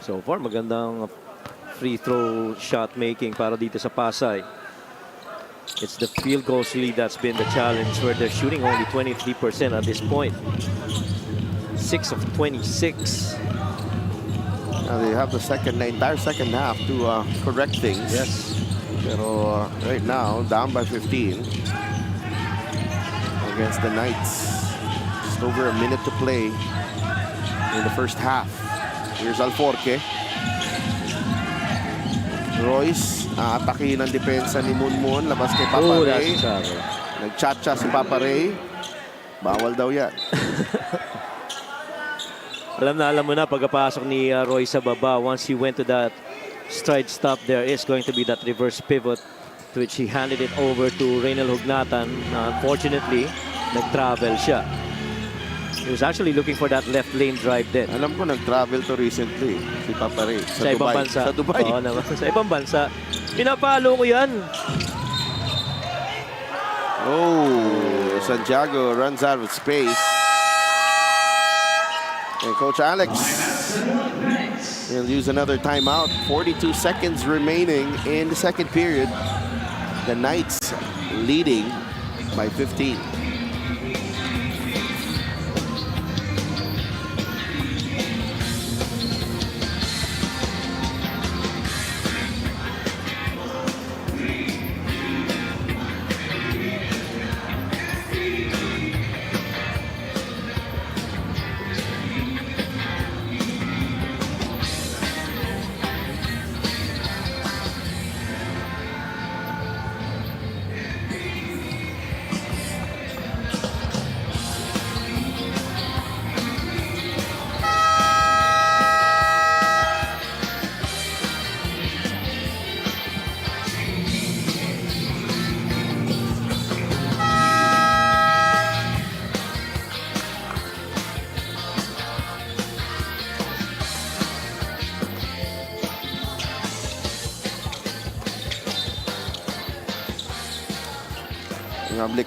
Speaker 3: So far, magandang free throw shot making para dito sa Pasay. It's the field goal lead that's been the challenge, where they're shooting only 23% at this point. 6 of 26.
Speaker 2: Now they have the entire second half to correct things.
Speaker 3: Yes.
Speaker 2: Pero right now, down by 15 against the Knights. Just over a minute to play in the first half. Here's Alforque. Royce, atake ng depensa ni Munmun. Labas kay Papa
Speaker 3: Oh,
Speaker 2: Ray.
Speaker 3: that's trouble.
Speaker 2: Nag-cha-cha si Papa Ray. Bawal daw yan.
Speaker 3: Alam mo na pagkapasok ni Roy sa baba, once he went to that stride stop, there is going to be that reverse pivot, to which he handed it over to Reynel Hugnatan. Unfortunately, nag-travel siya. He was actually looking for that left lane drive din.
Speaker 2: Alam ko nag-travel to recently si Papa Ray
Speaker 3: Sa ibang bansa.
Speaker 2: Sa Dubai.
Speaker 3: Oo naman. Sa ibang bansa. Pinapalo ko yan.
Speaker 2: Oh, Santiago runs out of space. And Coach Alex will use another timeout. 42 seconds remaining in the second period. The Knights leading by 15.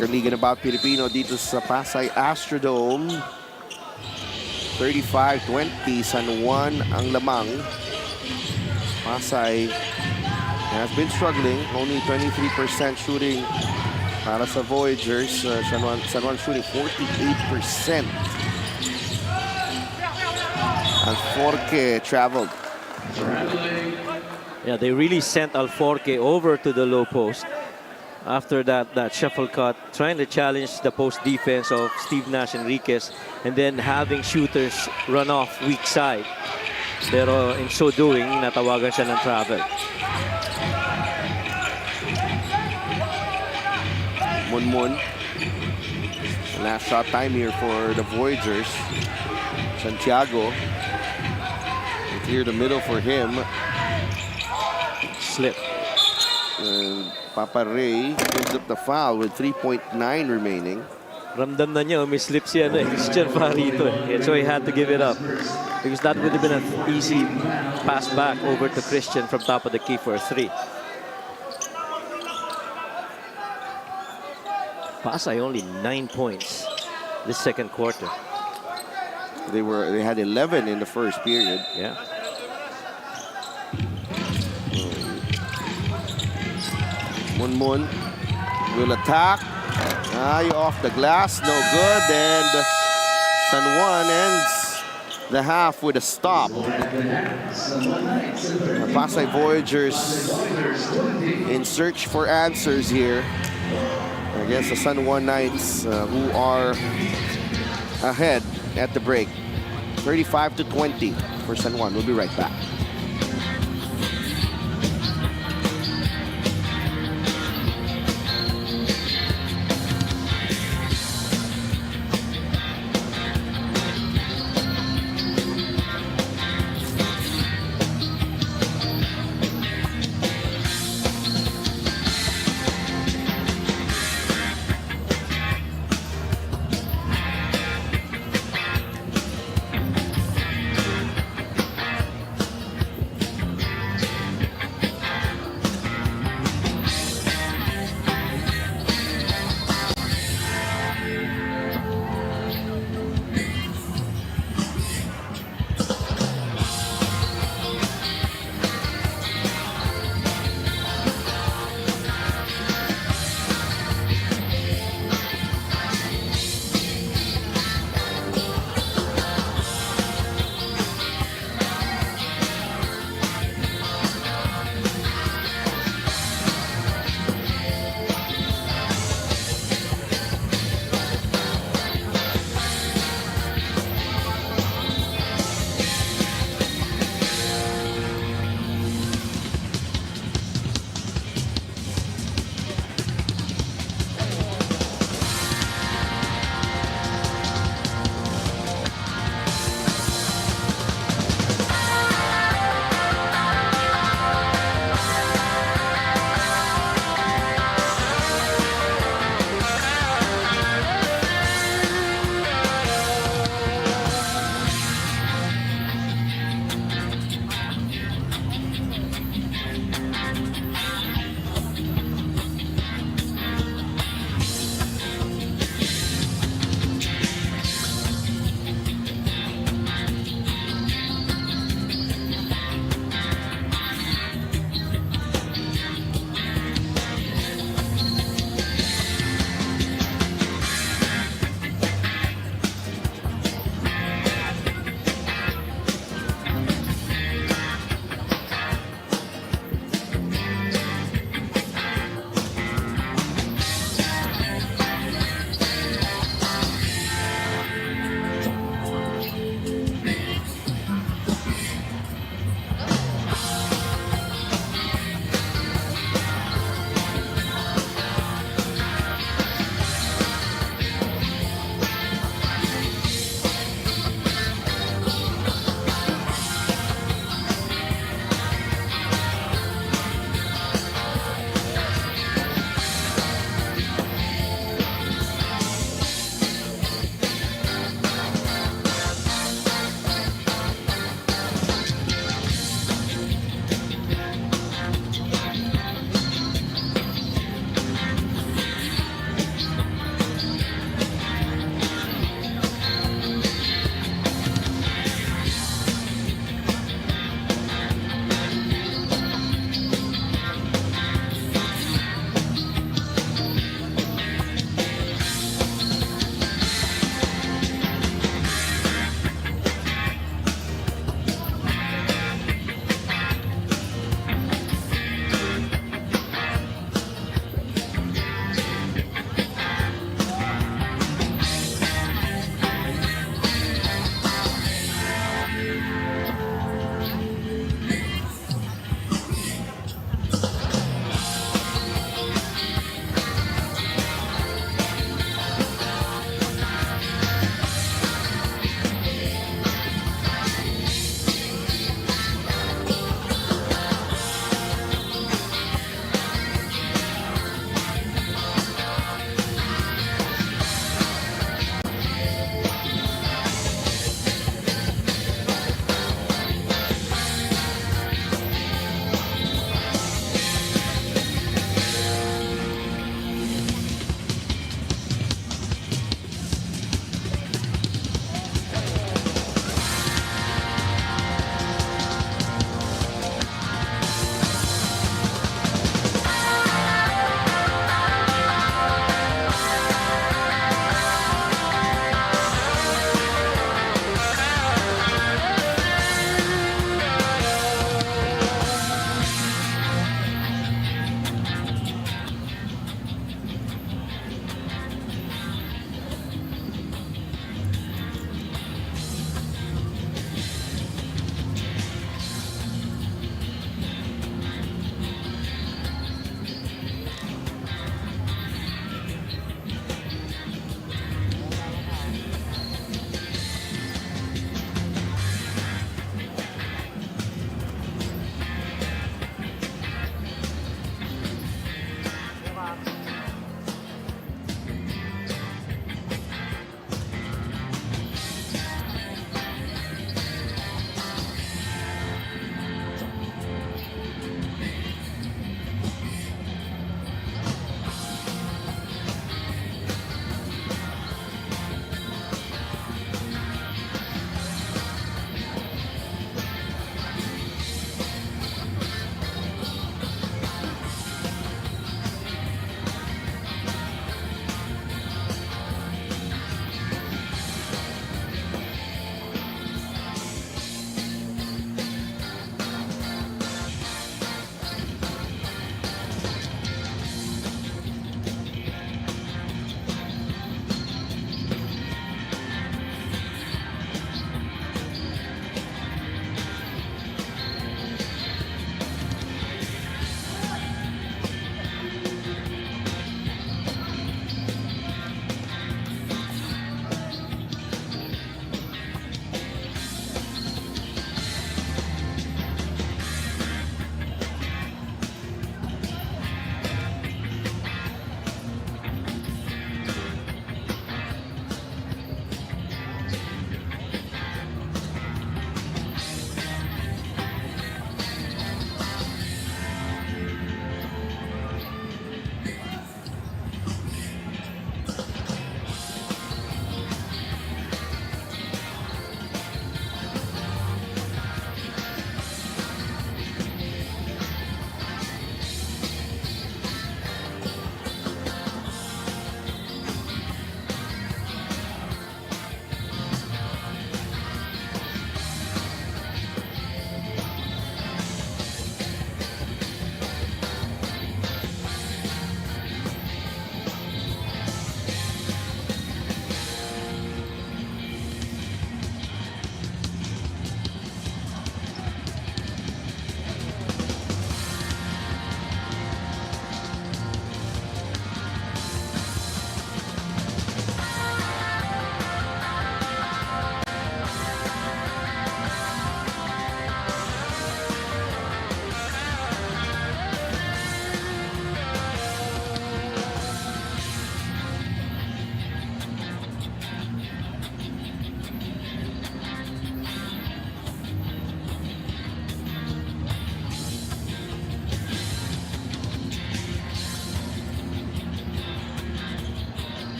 Speaker 2: Ang Liga about Pilipino dito sa Pasay Astrodome. 35-20 San Juan ang lamang. Pasay has been struggling. Only 23% shooting para sa Voyagers. San Juan shooting 48%. Alforque traveled.
Speaker 3: Yeah, they really sent Alforque over to the low post. After that shuffle cut, trying to challenge the post defense of Steve Nash Enriquez, and then having shooters run off weak side. Pero in so doing, natawagan siya ng travel.
Speaker 2: Munmun. Last shot time here for the Voyagers. Santiago. Clear the middle for him.
Speaker 3: Slip.
Speaker 2: Papa Ray gives up the foul with 3.9 remaining.
Speaker 3: Ramdam na niya, mislip siya Christian Farito. So he had to give it up. Because that would have been an easy pass back over to Christian from top of the key for a 3. Pasay only 9 points this second quarter.
Speaker 2: They had 11 in the first period.
Speaker 3: Yeah.
Speaker 2: Munmun will attack. Off the glass, no good. And San Juan ends the half with a stop. The Pasay Voyagers in search for answers here against the San Juan Knights, who are ahead at the break. 35-20 for San Juan. We'll be right back.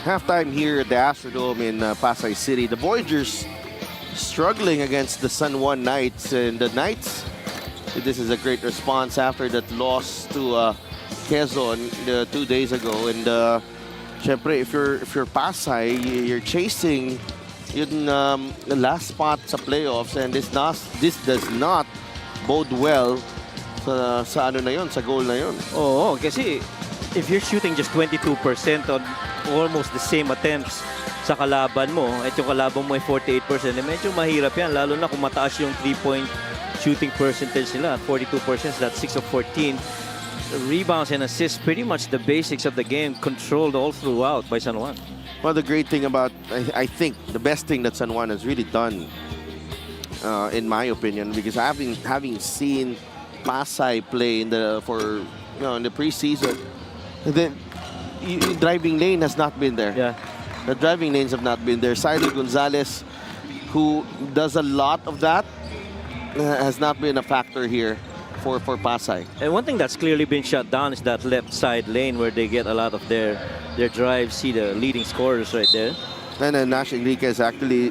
Speaker 2: Halftime here at the Astrodome in Pasay City. The Voyagers struggling against the San Juan Knights, and the Knights, this is a great response after that loss to Quezon 2 days ago. And syempre, if you're Pasay, you're chasing yung the last spot sa playoffs, and this does not bode well sa ano na yon, sa goal na yon.
Speaker 3: Oo, kasi if you're shooting just 22% on almost the same attempts sa kalaban mo, at yung kalaban mo ay 48%, medyo mahirap yan, lalo na kung mataas yung 3-point shooting percentage nila, 42%, that's 6 of 14. Rebounds and assists, pretty much the basics of the game, controlled all throughout by San Juan.
Speaker 2: Well, the great thing about, I think, the best thing that San Juan has really done, in my opinion, because having seen Pasay play in the preseason, the driving lane has not been there.
Speaker 3: Yeah.
Speaker 2: The driving lanes have not been there. Cyril Gonzalez, who does a lot of that, has not been a factor here for Pasay.
Speaker 3: And one thing that's clearly been shut down is that left side lane where they get a lot of their drives. See the leading scorers right there.
Speaker 2: And then Nash Enriquez actually,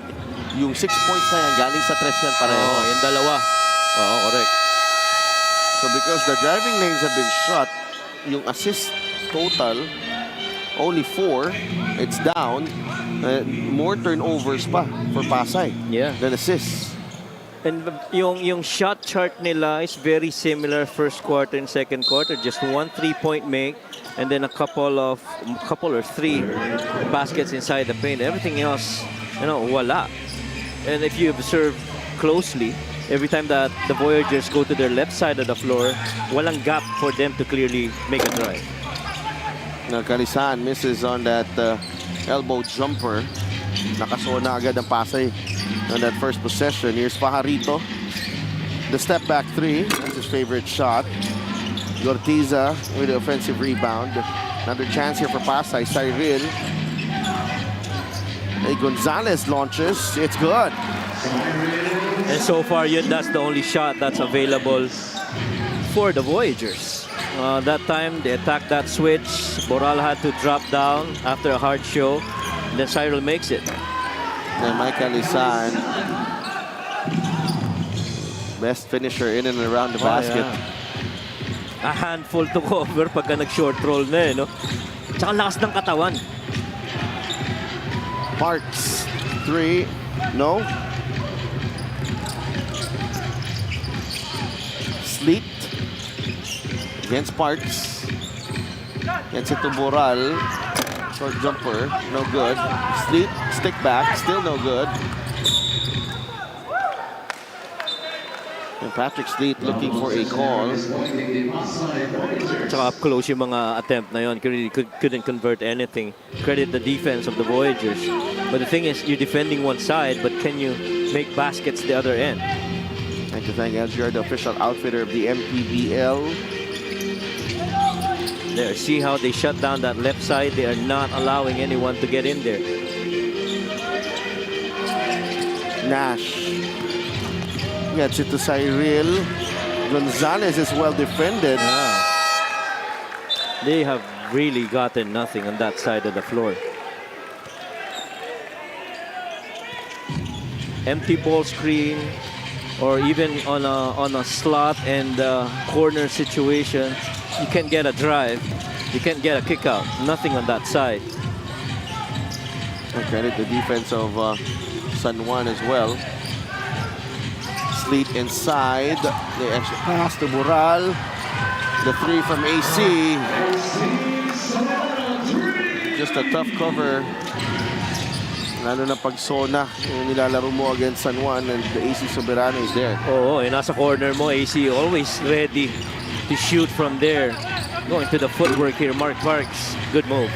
Speaker 2: yung 6 points na yan, galing sa tres yan pareho.
Speaker 3: Oh, yung dalawa. Oo, correct.
Speaker 2: So because the driving lanes have been shut, yung assist total, only 4, it's down. More turnovers pa for Pasay than assists.
Speaker 3: And yung shot chart nila is very similar first quarter and second quarter. Just 1 3-point make, and then a couple or 3 baskets inside the paint. Everything else, wala. And if you observe closely, every time that the Voyagers go to their left side of the floor, walang gap for them to clearly make a drive.
Speaker 2: Now, Calisan misses on that elbow jumper. Nakasona agad ang Pasay on that first possession. Here's Pajarito. The step back 3. That's his favorite shot. Gortiza with the offensive rebound. Another chance here for Pasay. Cyril. Hey, Gonzalez launches. It's good.
Speaker 3: And so far, that's the only shot that's available for the Voyagers. That time, they attacked that switch. Boral had to drop down after a hard show. Then Cyril makes it.
Speaker 2: And Michael Isan, best finisher in and around the basket.
Speaker 3: Yeah. A handful to cover pagka nag-short roll na no? Tsaka lakas ng katawan.
Speaker 2: Parks, 3, no. Sleet against Parks. Gets it to Boral. Short jumper, no good. Sleet, stick back, still no good. And Patrick Sleet looking for a call.
Speaker 3: Tsaka up close yung mga attempt na yun. Couldn't convert anything. Credit the defense of the Voyagers. But the thing is, you're defending one side, but can you make baskets the other end?
Speaker 2: I'd like to thank LGR, the official outfitter of the MPBL.
Speaker 3: There, see how they shut down that left side? They are not allowing anyone to get in there.
Speaker 2: Nash gets it to Cyril. Gonzalez is well defended.
Speaker 3: Yeah. They have really gotten nothing on that side of the floor. Empty ball screen, or even on a slot and corner situation, you can't get a drive, you can't get a kick out. Nothing on that side.
Speaker 2: And credit the defense of San Juan as well. Sleet inside. The extra pass to Boral. The 3 from AC. Just a tough cover. Lalo na pag zona yung nilalaro mo against San Juan, and the AC Soberano is there.
Speaker 3: Oo, nasa corner mo, AC always ready to shoot from there. Going to the footwork here, Mark Parks. Good move.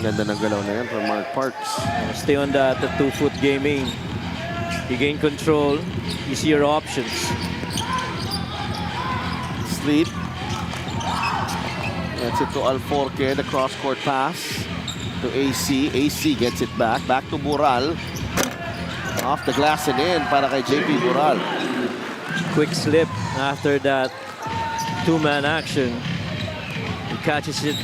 Speaker 2: Ganda ng galaw na yan from Mark Parks.
Speaker 3: Stay on that 2-foot gaming. You gain control, you see your options.
Speaker 2: Sleep. Gets it to Alforque, the cross-court pass to AC. AC gets it back. Back to Boral. Off the glass and in para kay JP Boral.
Speaker 3: Quick slip after that 2-man action. He catches it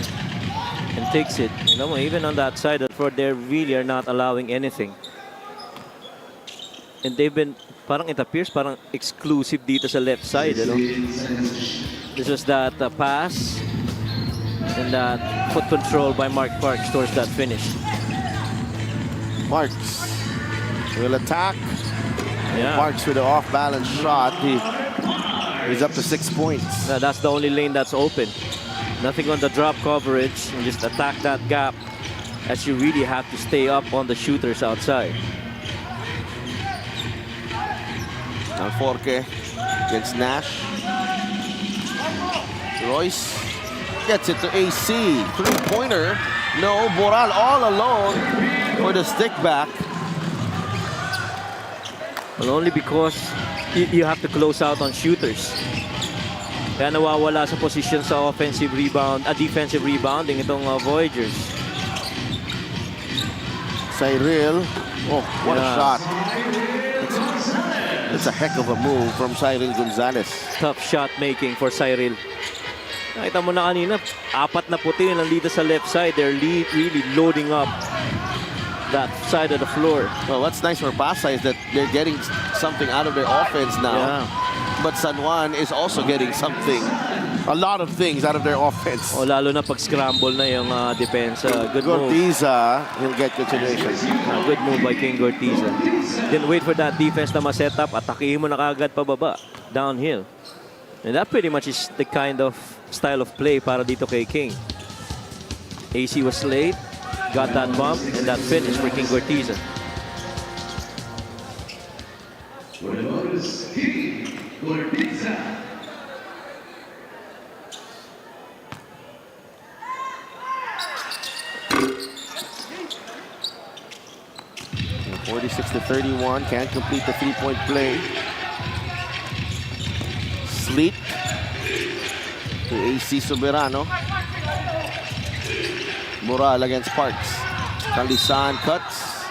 Speaker 3: and takes it. You know, even on that side, that for they really are not allowing anything. And they've been, parang it appears, parang exclusive dito sa left side. You know? This was that pass and that foot control by Mark Parks towards that finish.
Speaker 2: Parks will attack.
Speaker 3: Yeah.
Speaker 2: Parks with an off-balance shot. He's up to 6 points.
Speaker 3: That's the only lane that's open. Nothing on the drop coverage. And just attack that gap, as you really have to stay up on the shooters outside.
Speaker 2: Alforque against Nash. Royce gets it to AC. Three-pointer. No, Boral all alone for the stick back.
Speaker 3: Well, only because you have to close out on shooters. Kaya nawawala sa position sa offensive rebound, defensive rebounding itong Voyagers.
Speaker 2: Cyril. Oh, what a
Speaker 3: Yeah.
Speaker 2: shot. It's a heck of a move from Cyril Gonzalez.
Speaker 3: Tough shot making for Cyril. Nakita mo na kanina, 4 na puti nandito sa left side. They're really loading up that side of the floor.
Speaker 2: Well, what's nice for Pasay is that they're getting something out of their offense now.
Speaker 3: Yeah.
Speaker 2: But San Juan is also getting something, a lot of things out of their offense.
Speaker 3: O lalo na pag scramble na yung depensa. Good move.
Speaker 2: Gortiza, he'll get continuation.
Speaker 3: Good move by King Gortiza. Then wait for that defense na ma-set up. Atakihin mo na kagad pababa. Downhill. And that pretty much is the kind of style of play para dito kay King. AC was late. Got that bump and that finish for King Gortiza.
Speaker 5: For the bonus, King Gortiza.
Speaker 2: And 46-31, can't complete the three-point play. Sleet to AC Soberano. Moral against Parks. Calisan cuts.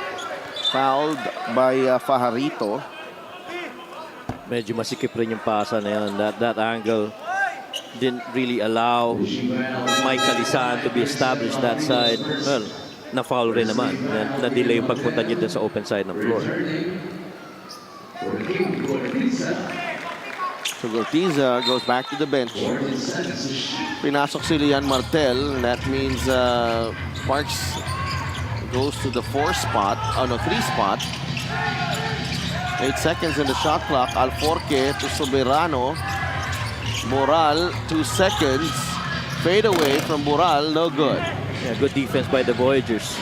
Speaker 2: Fouled by Fajarito.
Speaker 3: Medyo masikip rin yung pasa na yan. That angle didn't really allow Mike Calisan to be established that side. Well, na-foul rin naman. Na-delay yung pagpunta niya dun sa open side ng floor.
Speaker 5: For King Gortiza.
Speaker 2: So Gortiza goes back to the bench. Pinasok si Lian Martel. That means Parks goes to the 4 spot. Oh no, 3 spot. 8 seconds in the shot clock. Alforque to Soberano. Boral, 2 seconds. Fade away from Boral, no good.
Speaker 3: Yeah, good defense by the Voyagers.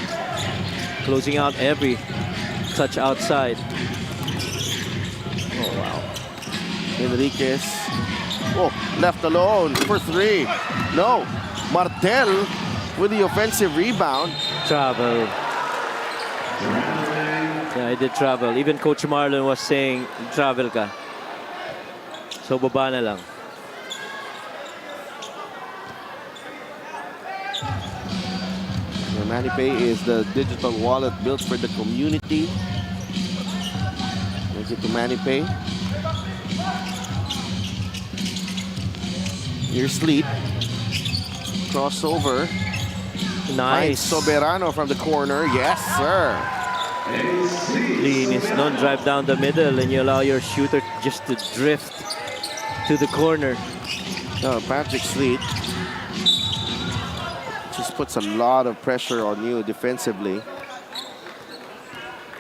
Speaker 3: Closing out every touch outside. Oh, wow.
Speaker 2: Enriquez. Oh, left alone for 3. No. Martel with the offensive rebound.
Speaker 3: Travel. Yeah, I did travel. Even Coach Marlon was saying, travel ka. So, baba na lang.
Speaker 2: MoneyPay is the digital wallet built for the community. Make it to MoneyPay. Here's Sleet. Crossover.
Speaker 3: Nice.
Speaker 2: Soberano from the corner. Yes, sir.
Speaker 3: Linis nun, drive down the middle and you allow your shooter just to drift to the corner.
Speaker 2: No, Patrick Sleet just puts a lot of pressure on you defensively,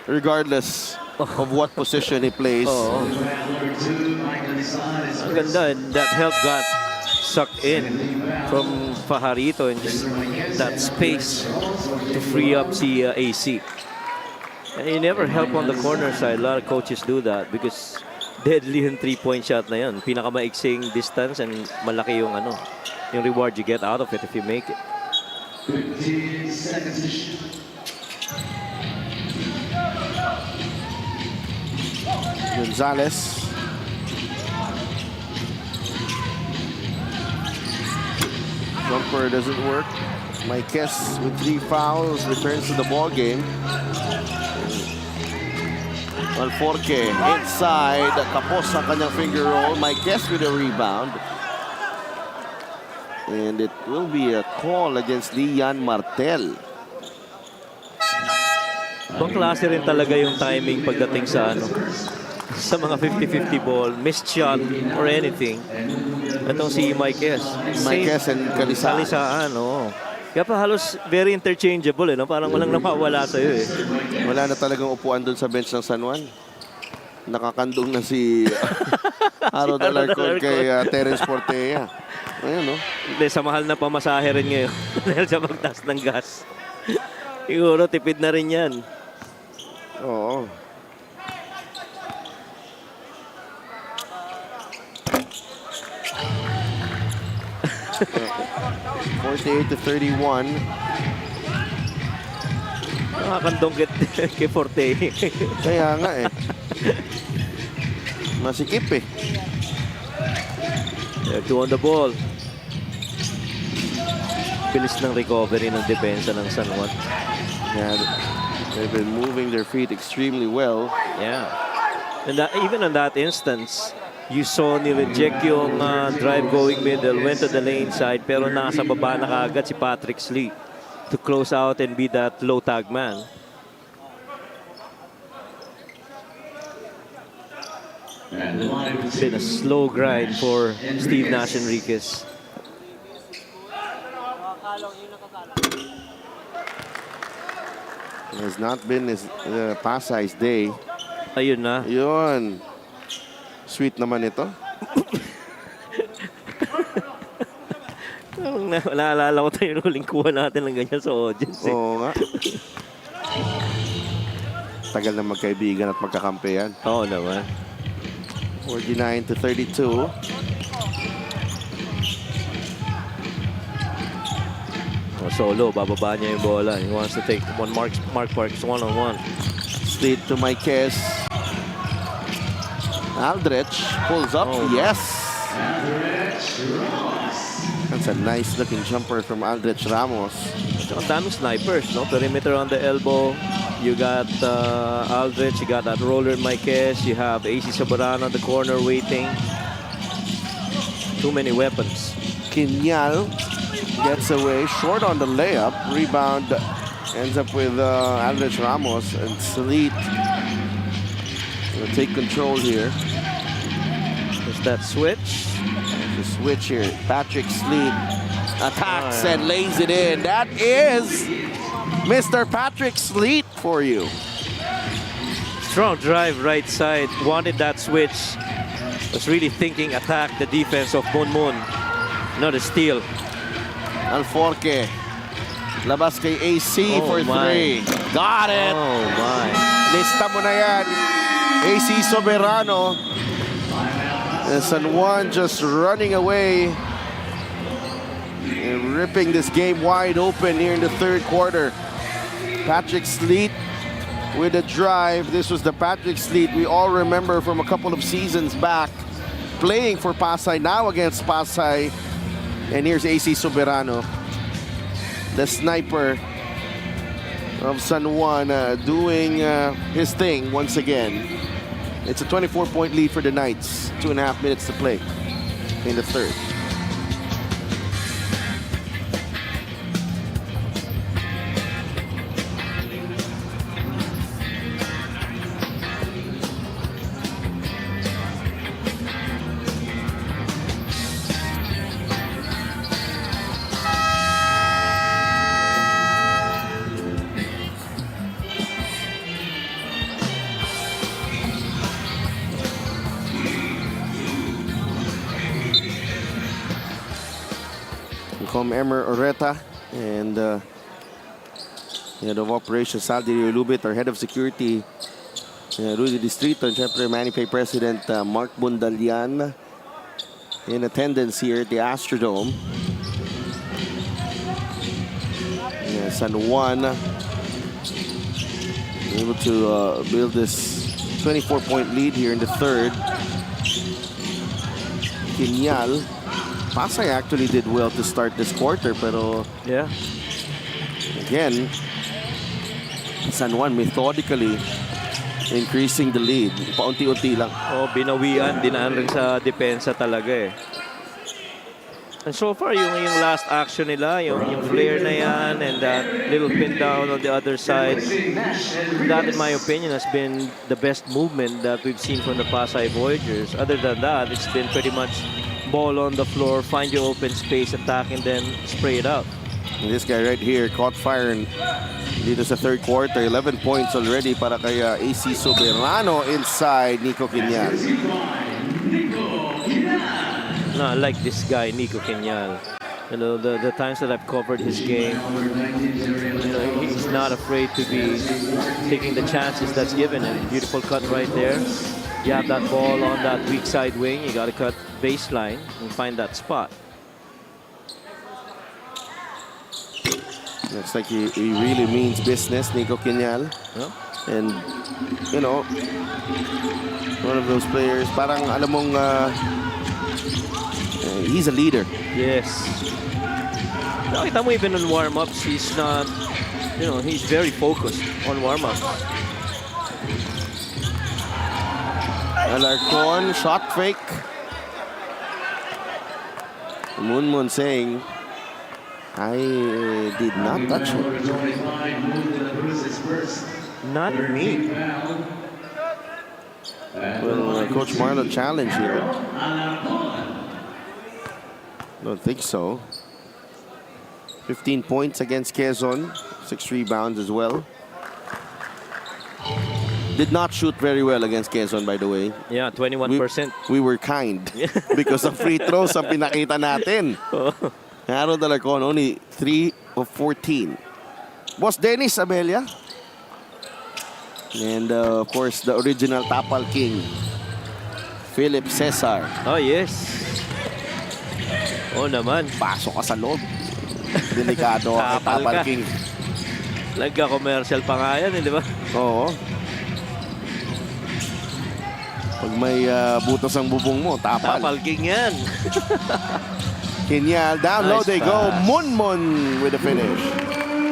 Speaker 2: regardless of what position he plays.
Speaker 3: Oh. Ang ganda, and that help got sucked in from Fajarito and just that space to free up the AC. And you never help on the corner side. A lot of coaches do that because deadly yung 3-point shot na yun. Pinakamaiksing distance and malaki yung yung reward you get out of it if you make it.
Speaker 5: 15 seconds to shoot.
Speaker 2: Gonzalez. Jumper doesn't work. Marquez with 3 fouls returns to the ball game. Alforque inside. Kapos ang kanyang finger roll. Marquez with a rebound. And it will be a call against Lian Martel.
Speaker 3: Ibang klase rin talaga yung timing pagdating sa sa mga 50-50 ball, missed shot or anything. Itong si Marquez.
Speaker 2: Marquez and Calisaan.
Speaker 3: Calisaan, oo. Kaya pa halos very interchangeable, no? Parang walang nawawala sa'yo, eh.
Speaker 2: Wala na talagang upuan doon sa bench ng San Juan. Nakakandong na si Aro Dalarcon kay Terence Portea. Ayun, no?
Speaker 3: Hindi, sa mahal na pamasahe rin ngayon. Dahil sa magtaas ng gas. Siguro, tipid na rin yan.
Speaker 2: Oo. Uh, 48-31.
Speaker 3: Nakakandong kay Forte.
Speaker 2: Kaya nga eh. Masikip eh.
Speaker 3: Two on the ball. Bilis ng recovery ng depensa ng San Juan.
Speaker 2: Yeah, they've been moving their feet extremely well.
Speaker 3: Yeah. And even in that instance, you saw ni-reject yung drive going middle, went to the lane side, pero nasa baba na kaagad si Patrick Slee to close out and be that low tag man. It's been a slow grind for Steve Nash Enriquez.
Speaker 2: It has not been his Pasay's day.
Speaker 3: Ayun na.
Speaker 2: Yun. Sweet naman ito.
Speaker 3: Naalala ko tayo yung huling kuha natin ng ganyan sa audience.
Speaker 2: Oo nga. Tagal na magkaibigan at magkakampihan.
Speaker 3: Oo naman.
Speaker 2: 49-32.
Speaker 3: Solo, bababa niya yung bola. He wants to take Mark Parks one-on-one.
Speaker 2: Slid to Marquez. Aldrich pulls up.
Speaker 3: Oh.
Speaker 2: Yes. That's a nice looking jumper from Aldrich Ramos.
Speaker 3: Ang daming snipers, no? Perimeter on the elbow. You got Aldrich, you got that roller Marquez, you have AC Soberano on the corner waiting. Too many weapons.
Speaker 2: Quiñal gets away short on the layup. Rebound ends up with Aldrich Ramos, and Sleet will take control here.
Speaker 3: There's that switch.
Speaker 2: The switch here. Patrick Sleet attacks and lays it in. That is Mr. Patrick Sleet for you.
Speaker 3: Strong drive right side. Wanted that switch. Was really thinking attack the defense of Moon. Not a steal.
Speaker 2: Alforque. Labas kay AC for
Speaker 3: my.
Speaker 2: 3. Got it.
Speaker 3: Oh my.
Speaker 2: Lista mo na yan. AC Soberano. And San Juan just running away and ripping this game wide open here in the third quarter. Patrick Sleet with a drive. This was the Patrick Sleet we all remember from a couple of seasons back, playing for Pasay, now against Pasay. And here's AC Soberano, the sniper of San Juan, doing his thing once again. It's a 24-point lead for the Knights. 2.5 minutes to play in the third. From Emer Oreta and head of operations Saldi Lubit, our head of security Rudy Distrito, and syempre Manipay President Mark Bundalian in attendance here at the Astrodome. San Juan able to build this 24-point lead here in the third. Quiñal. Pasay actually did well to start this quarter, pero
Speaker 3: Yeah.
Speaker 2: again, San Juan methodically increasing the lead. Paunti-unti lang.
Speaker 3: Oh, binawian. Dinaan rin sa depensa talaga eh. And so far, yung last action nila, yung flare na yan, and that little pin down on the other side, that, in my opinion, has been the best movement that we've seen from the Pasay Voyagers. Other than that, it's been pretty much ball on the floor, find your open space, attack, and then spray it out.
Speaker 2: And this guy right here caught fire dito sa third quarter. 11 points already para kay AC Soberano inside Nico Quiñal.
Speaker 3: No, I like this guy, Nico Quiñal. You know, the times that I've covered his game, you know, he's not afraid to be taking the chances that's given him. Beautiful cut right there. You have that ball on that weak side wing. You got to cut baseline and find that spot.
Speaker 2: Looks like he really means business, Nico Quiñal.
Speaker 3: Yeah.
Speaker 2: And, you know, one of those players, parang alam mong, he's a leader.
Speaker 3: Yes. Nakita mo even on warm-ups, he's not, you know, he's very focused on warm-ups.
Speaker 2: Alarcon, shot fake. Moon saying, I did not touch it.
Speaker 3: Not me.
Speaker 2: Well, Coach Marlon challenge here. Don't think so. 15 points against Quezon. 6 rebounds as well. Did not shoot very well against Quezon, by the way.
Speaker 3: Yeah, 21%.
Speaker 2: We were kind because of free throws ang pinakita natin. Harold Alarcon, only 3 of 14. Boss Dennis Amelia. And of course, the original Tapal King, Philip Cesar.
Speaker 3: Oh, yes. Oh, naman.
Speaker 2: Pasok ka sa loob. Delikado ang
Speaker 3: Tapal
Speaker 2: Tapal
Speaker 3: ka.
Speaker 2: King.
Speaker 3: Nagka-commercial pa nga yan, di ba?
Speaker 2: Oo. Pag may butas ang bubong mo, tapal.
Speaker 3: Tapal King yan.
Speaker 2: Quiñal, down low
Speaker 3: Nice
Speaker 2: they go.
Speaker 3: pass.
Speaker 2: Munmun with the finish.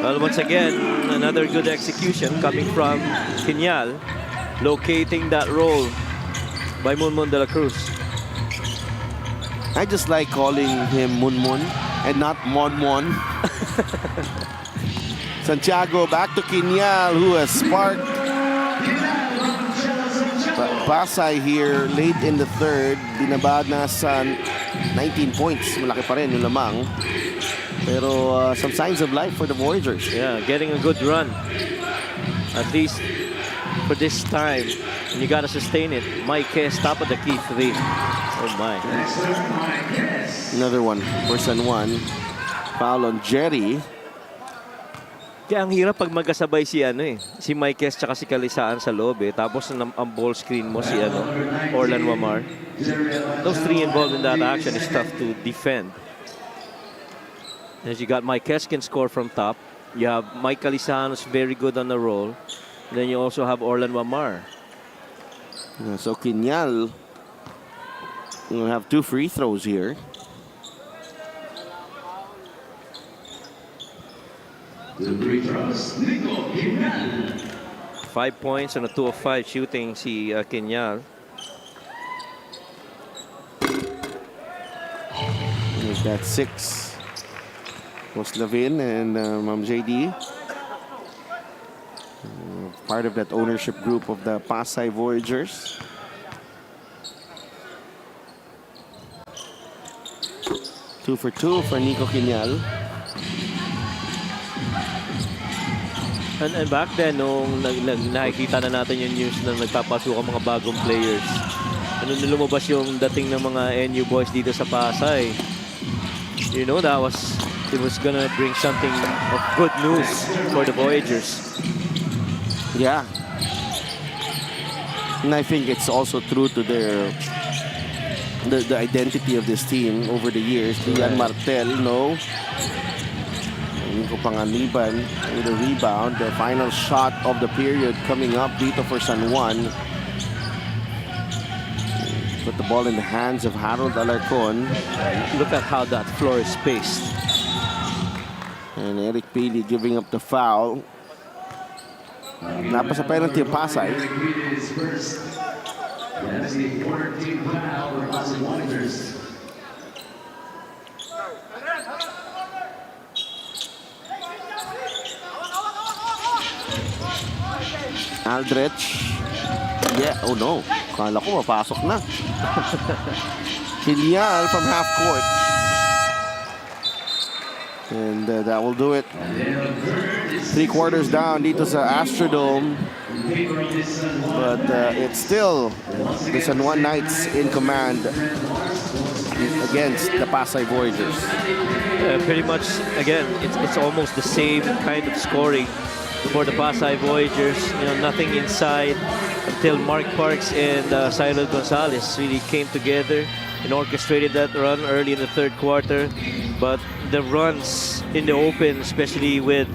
Speaker 3: Well, once again, another good execution coming from Quiñal, locating that roll by Munmun de la Cruz.
Speaker 2: I just like calling him Munmun and not Monmon. Santiago back to Quiñal, who has sparked Pasay here late in the third. Binabad na sa 19 points. Malaki pa rin yung lamang. Pero some signs of life for the Voyagers.
Speaker 3: Yeah, getting a good run. At least for this time. And you gotta sustain it. Mike Hess, top of the key 3. Oh my.
Speaker 2: Another one for San Juan. Foul on Jerry.
Speaker 3: Kaya ang hirap pag magkasabay si Mike Hess tsaka si Kalisaan sa loob Tapos ang ball screen mo si Orlan Wamar. Those 3 involved in that action is tough to defend. As you got Mike Hess can score from top. You have Mike Kalisaan who's very good on the roll. And then you also have Orlan Wamar.
Speaker 2: So Quiñal will have 2 free throws here.
Speaker 5: The free throws, Nico Quiñal.
Speaker 3: 5 points and a 2 of 5 shooting si Quiñal.
Speaker 2: He's got 6. Was Lavin and Ma'am JD. Part of that ownership group of the Pasay Voyagers. Two for 2 for Nico Quiñal.
Speaker 3: And back then, nung nakikita na natin yung news na nagpapasok ang mga bagong players, nung lumabas yung dating ng mga NU boys dito sa Pasay, you know, it was gonna bring something of good news for the Voyagers.
Speaker 2: Yeah. And I think it's also true to the identity of this team over the years. Ian Martel, no. Nico Panganiban with a rebound. The final shot of the period coming up dito for San Juan. Put the ball in the hands of Harold Alarcon.
Speaker 3: Look at how that floor is spaced.
Speaker 2: And Eric Bailey giving up the foul. Napasa penalty yung Pasay.
Speaker 5: That's the 14th foul for Pasay Wanderers.
Speaker 2: Aldrich. Yeah, oh no. Kala ko mapasok na. Kilial from half court. And that will do it. 3/4 down dito sa Astrodome. But it's still the San Juan Knights in command against the Pasay Voyagers.
Speaker 3: Pretty much, again, it's almost the same kind of scoring for the Pasay Voyagers. You know, nothing inside until Mark Parks and Cyril Gonzalez really came together and orchestrated that run early in the third quarter. But the runs in the open, especially with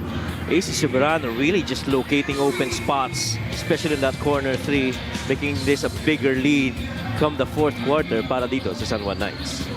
Speaker 3: AC Soberano really just locating open spots, especially in that corner three, making this a bigger lead come the fourth quarter para dito sa San Juan Knights.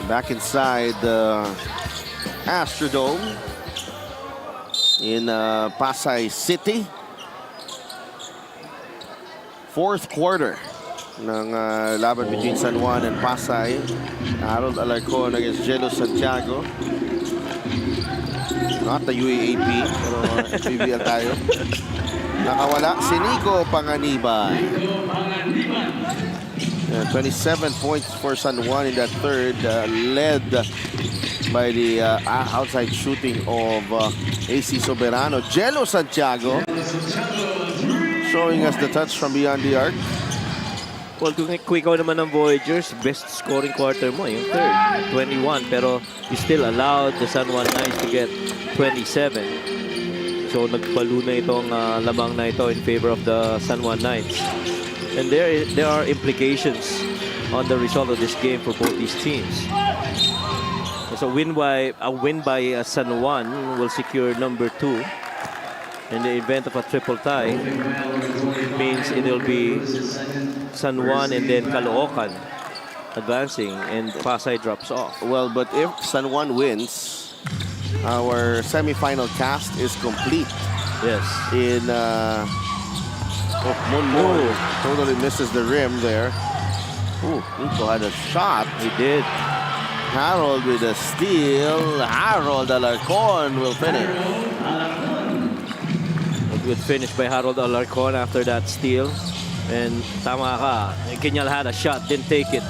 Speaker 2: Back inside the Astrodome in Pasay City. Fourth quarter ng laban between San Juan and Pasay. Harold Alarcon against Jello Santiago. Not the UAAP, pero MPBL tayo. Nakawala si Nico Panganiban. 27 points for San Juan in that third, led by the outside shooting of AC Soberano. Jello Santiago showing us the touch from beyond the arc.
Speaker 3: Well, kung ikaw naman ng Voyagers, best scoring quarter mo, yung third, 21. Pero you still allowed the San Juan Knights to get 27. So nagpalo na itong lamang na ito in favor of the San Juan Knights. And there are implications on the result of this game for both these teams. So a win by San Juan will secure number 2. In the event of a triple tie, it means it will be San Juan and then Caloocan advancing, and Pasay drops off.
Speaker 2: Well, but if San Juan wins, our semifinal cast is complete.
Speaker 3: Yes.
Speaker 2: In Monmo totally misses the rim there. Ooh, Nico had a shot.
Speaker 3: He did.
Speaker 2: Harold with a steal. Harold Alarcon will finish.
Speaker 3: A good finish by Harold Alarcon after that steal. And tama ka, Kinyal had a shot, didn't take it.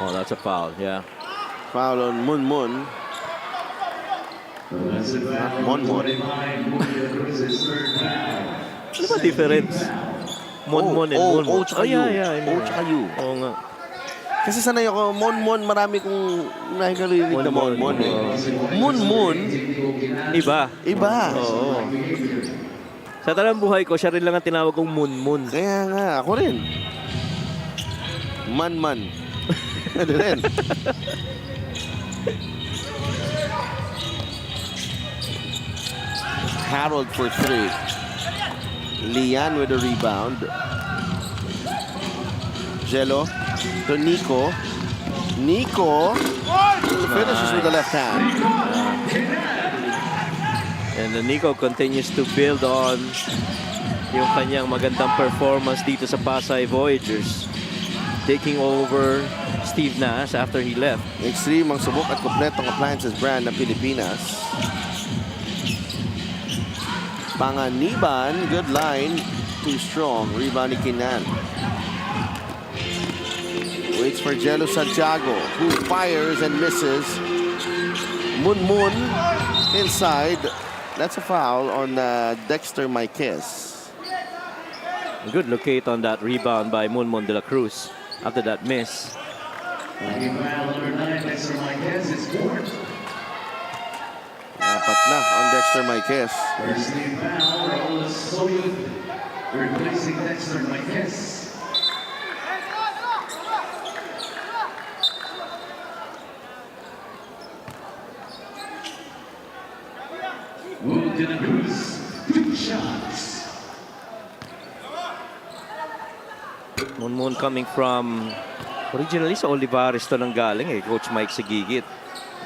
Speaker 3: Oh, that's a foul, yeah.
Speaker 2: Foul on Munmun. Monmon.
Speaker 3: Ano ba difference? Monmon and Munmon.
Speaker 2: Oh, tsaka you.
Speaker 3: I know.
Speaker 2: Oh, tsaka you.
Speaker 3: Oo nga.
Speaker 2: Kasi sanay ako, Monmon, marami kong nakikarinig na Monmon eh. Munmun,
Speaker 3: Iba.
Speaker 2: Oo.
Speaker 3: Sa talang buhay ko, siya rin lang ang tinawag kong Munmun.
Speaker 2: Kaya nga, ako rin. Man. Ano rin. Harold for 3. Lian with a rebound. Jello to Nico. Nico finishes with the left hand.
Speaker 3: And Nico continues to build on yung kanyang magandang performance dito sa Pasay Voyagers, taking over Steve Nash after he left.
Speaker 2: Extreme ang subok at kompletong appliances brand ng Pilipinas. Panganiban, good line, too strong. Rebound ni Kinan. Waits for Jello Santiago, who fires and misses. Munmun inside. That's a foul on Dexter Marquez.
Speaker 3: Good locate on that rebound by Munmun de la Cruz. after that miss.
Speaker 5: Team foul number 9, Dexter Marquez is fourth.
Speaker 2: Apat na on Dexter Marquez.
Speaker 5: First team foul, Raul Soyud replacing Dexter Marquez. Wood to the Cruz, 2 shots.
Speaker 3: Moon coming from, originally sa Olivares to nang galing eh, Coach Mike Sigigit.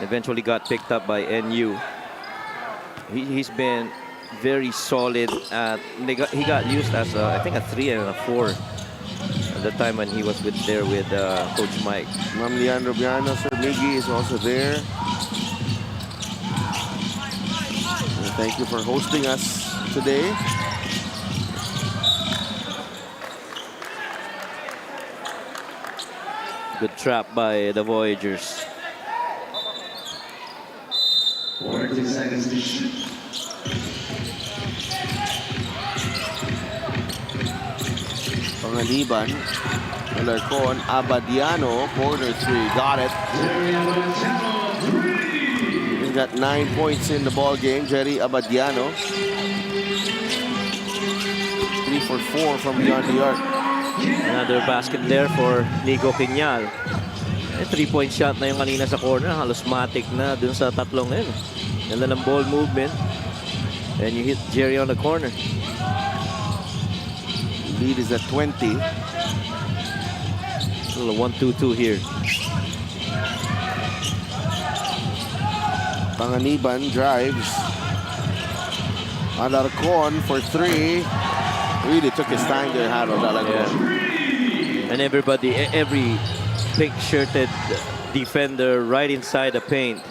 Speaker 3: Eventually got picked up by NU. He's been very solid at, he got used as I think a 3 and a 4 at the time when he was there with Coach Mike.
Speaker 2: Ma'am Leandro Biano, Sir Miggy is also there. And thank you for hosting us today.
Speaker 3: Good trap by the Voyagers.
Speaker 5: 40 seconds to shoot.
Speaker 2: Pangaliban. Alarcon, Abadiano, corner 3, got it.
Speaker 5: Jerry Abadiano, 3.
Speaker 2: He's got 9 points in the ball game. Jerry Abadiano. 3 for 4 from beyond the arc.
Speaker 3: Another basket there for Nico Quiñal. 3-point shot na yung kanina sa corner. Halos matic na dun sa tatlong yun. Ganda ng ball movement. And you hit Jerry on the corner.
Speaker 2: Lead is at 20.
Speaker 3: A little 1-2-2 here.
Speaker 2: Panganiban drives. Alarcon for 3. Really took his time there, Harold Alarcon.
Speaker 3: Yeah. And every pink-shirted defender right inside the paint.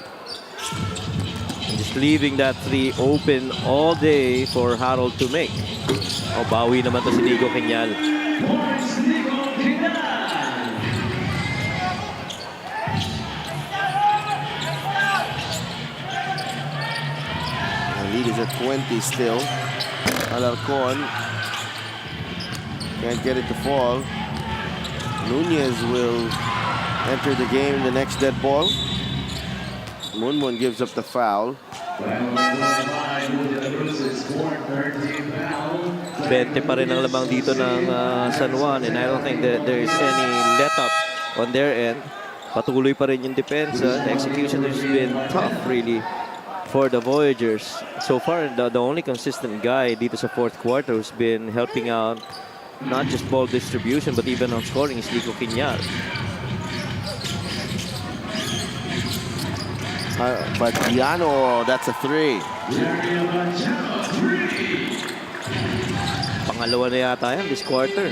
Speaker 3: And just leaving that 3 open all day for Harold to make. Oh, bawi naman to si Nico Quiñal.
Speaker 5: Points, Nico Quiñal.
Speaker 2: The lead is at 20 still. Alarcon can't get it to fall. Nunez will enter the game, the next dead ball. Munmun gives up the foul.
Speaker 3: 20 pa rin ang lamang dito ng San Juan, and I don't think that there is any let-up on their end. Patuloy pa rin yung depensa. The execution has been tough really for the Voyagers. So far, the only consistent guy dito sa fourth quarter who's been helping out not just ball distribution but even on scoring is Nico Quiñal.
Speaker 2: But Diano, that's a 3.
Speaker 3: Pangalawa na yata yan this quarter.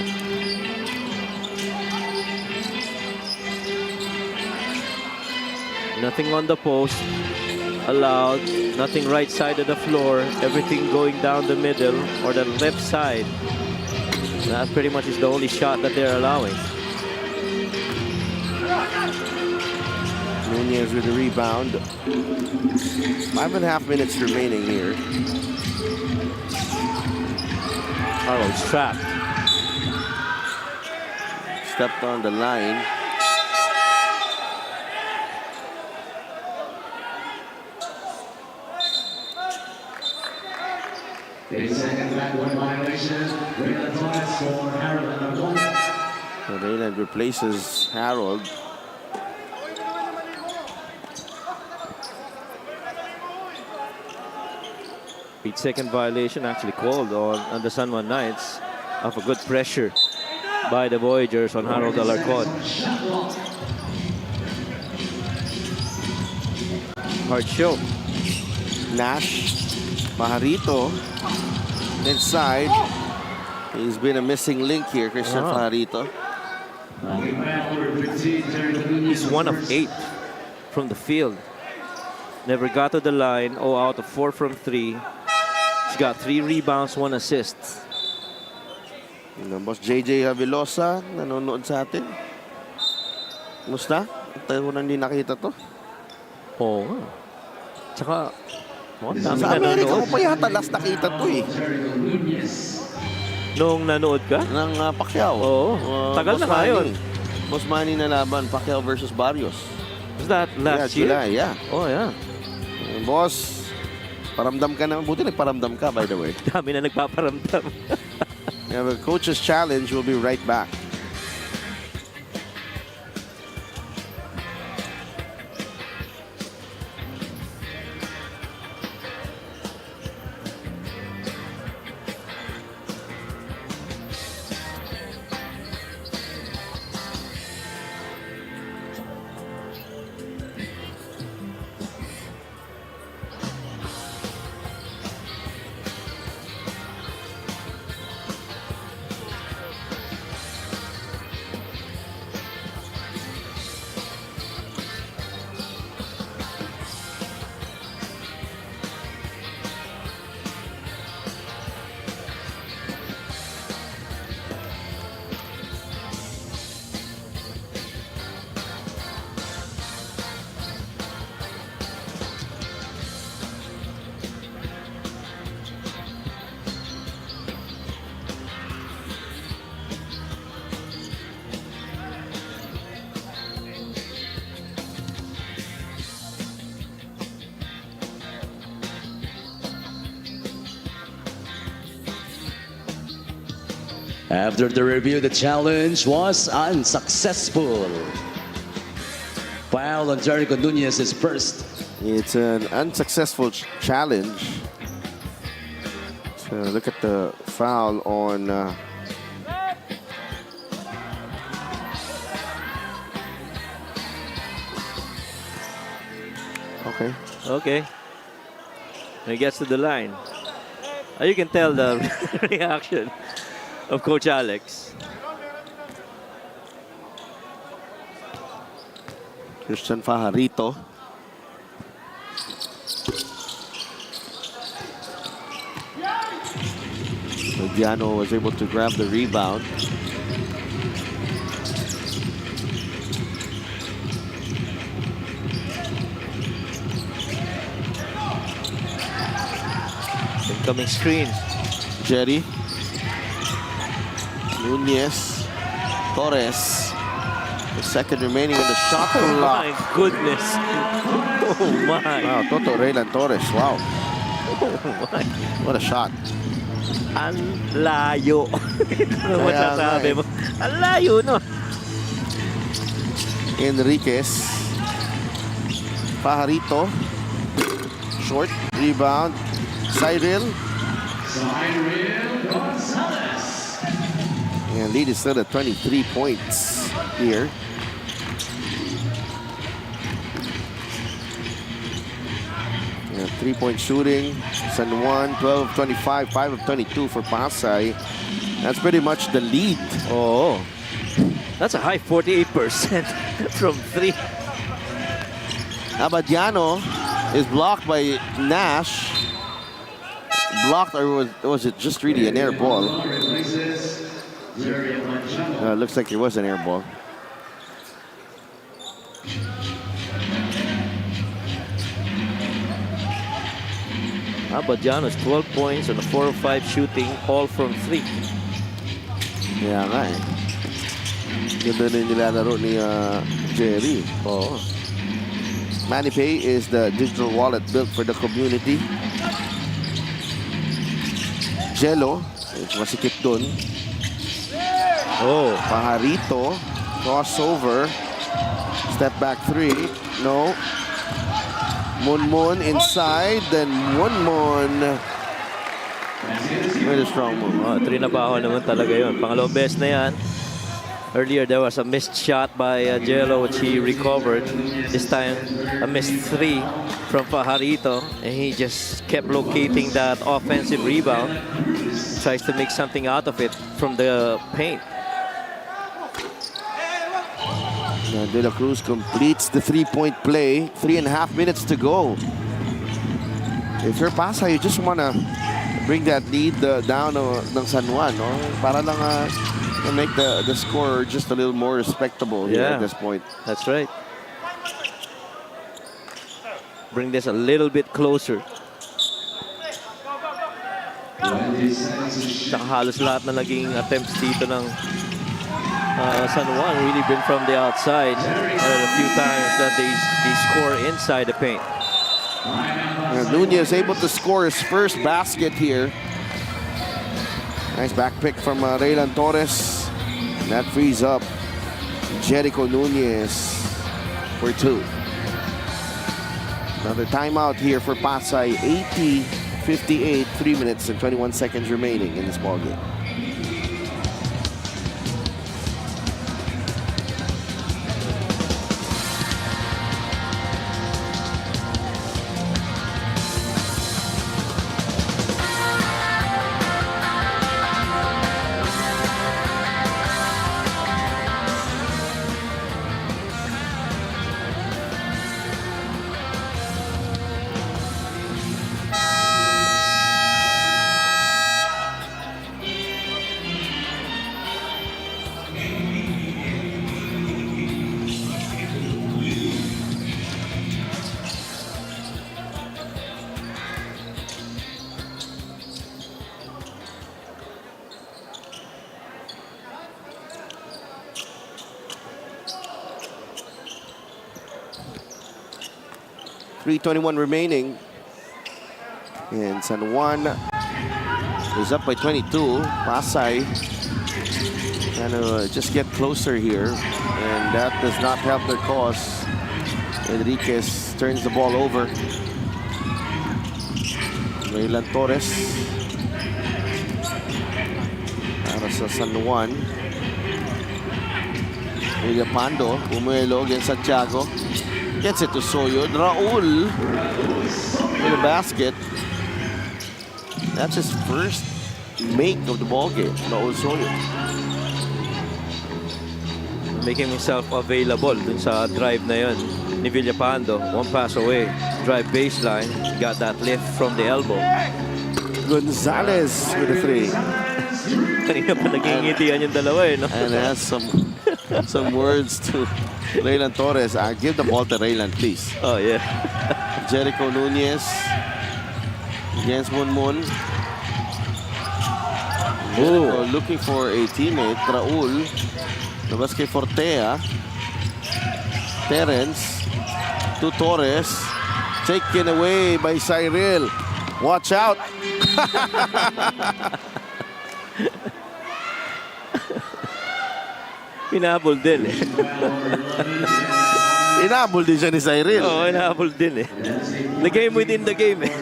Speaker 3: Nothing on the post allowed. Nothing right side of the floor. Everything going down the middle or the left side. That pretty much is the only shot that they're allowing.
Speaker 2: Nunez with the rebound. 5.5 minutes remaining here.
Speaker 3: Harold's trapped.
Speaker 2: Stepped on the line.
Speaker 5: Second backward violation. Raylan Torres for Harold Alarcon.
Speaker 2: So Raylan replaces Harold.
Speaker 3: Second violation actually called on the San Juan Knights of a good pressure by the Voyagers on Harold Alarcon. Hard show.
Speaker 2: Nash, Pajarito, inside. He's been a missing link here, Christian Pajarito.
Speaker 3: He's 1 of 8 from the field. Never got to the line. 0 out of 4 from 3. He's got 3 rebounds, 1 assist.
Speaker 2: Boss JJ Havilosa, nanonood sa atin. Musta? Tayo mo nang hindi nakita to.
Speaker 3: Oo nga. Tsaka, dami
Speaker 2: Sa Amerika
Speaker 3: nanonood.
Speaker 2: ko pa yata last nakita to eh.
Speaker 3: Nung nanood ka?
Speaker 2: Ng Pacquiao.
Speaker 3: Oo. Tagal
Speaker 2: Boss
Speaker 3: na nga yun.
Speaker 2: Manny. Most money na laban, Pacquiao versus Barrios.
Speaker 3: Was that last year?
Speaker 2: July, yeah.
Speaker 3: Oh, yeah.
Speaker 2: Boss, paramdam ka na. Buti nagparamdam ka, by the way.
Speaker 3: Dami na nagpaparamdam.
Speaker 2: Yeah, the coach's challenge will be right back.
Speaker 4: After the review, the challenge was unsuccessful. Foul on Jericho Nunez's first.
Speaker 2: It's an unsuccessful challenge. So look at the foul on okay.
Speaker 3: Okay. When he gets to the line. You can tell the reaction of Coach Alex.
Speaker 2: Christian Fajarito. Diano was able to grab the rebound.
Speaker 3: Incoming screen.
Speaker 2: Jerry. Nunez. Torres. The second remaining on the shot
Speaker 3: Oh
Speaker 2: clock.
Speaker 3: my goodness. Oh my.
Speaker 2: Wow, Toto Reylan Torres. Wow.
Speaker 3: Oh my.
Speaker 2: What a shot.
Speaker 3: Ang layo. Ano
Speaker 2: Kaya
Speaker 3: masasabi
Speaker 2: nga
Speaker 3: mo? Ang layo, no?
Speaker 2: Enriquez. Fajarito. Short. Rebound. Cyril.
Speaker 5: Cyril Gonzalez.
Speaker 2: And lead is still at 23 points here. Yeah, 3-point shooting. San Juan, 12 of 25, 5 of 22 for Pasay. That's pretty much the lead.
Speaker 3: Oh. That's a high 48% from 3.
Speaker 2: Abadiano is blocked by Nash. Blocked, or was it just really an air ball?
Speaker 5: Replaces Jerry Manchado.
Speaker 2: Looks like it was an air ball.
Speaker 3: Abadiano's 12 points on a 4 of 5 shooting, all from 3.
Speaker 2: Kaya nga eh. Ganda na yung nilalaro ni Jerry.
Speaker 3: Oh.
Speaker 2: MoneyPay is the digital wallet built for the community. Jello, it's masikip dun.
Speaker 3: Oh.
Speaker 2: Pajarito, crossover, step back 3, no. Munmun inside, then Munmun. Very strong move.
Speaker 3: Oh, trinabaho naman talaga yun. Pangalawang best na yan. Earlier, there was a missed shot by Jello, which he recovered. This time, a missed 3 from Pajarito. And he just kept locating that offensive rebound. Tries to make something out of it from the paint.
Speaker 2: De La Cruz completes the 3-point play. 3.5 minutes to go. If you're Pasay, you just want to bring that lead down ng San Juan, no? Para lang make the score just a little more respectable here at this point.
Speaker 3: That's right. Bring this a little bit closer.
Speaker 5: 20 seconds to shoot.
Speaker 3: Tsaka halos lahat na naging attempts dito ng San Juan really been from the outside. A few times that they score inside the paint.
Speaker 2: Nunez able to score his first basket here. Nice back pick from Raylan Torres. And that frees up Jericho Nunez for 2. Another timeout here for Pasay. 80-58, 3 minutes and 21 seconds remaining in this ball game. .321 remaining. And San Juan is up by 22. Pasay trying to just get closer here. And that does not help their cause. Enriquez turns the ball over. Raylan Torres para sa San Juan. Villapando, Umuelo against Santiago. Gets it to Soyod. Raul with a basket. That's his first make of the ball game. Raul Soyod.
Speaker 3: Making himself available dun sa drive na yun ni Villapando. 1 pass away. Drive baseline. Got that lift from the elbow.
Speaker 2: Gonzalez with a 3.
Speaker 3: Kanina pa nagingitian yung dalawa eh, no?
Speaker 2: And has some words to Raylan Torres. Give the ball to Raylan, please.
Speaker 3: Oh, yeah.
Speaker 2: Jericho Nunez against Munmun. Jericho looking for a teammate. Raul. Labas kay Fortea. Terence to Torres. Taken away by Cyril. Watch out.
Speaker 3: Hinabol din eh.
Speaker 2: Inabol din siya ni Cyril.
Speaker 3: Oo, hinabol din eh. The game within the game eh.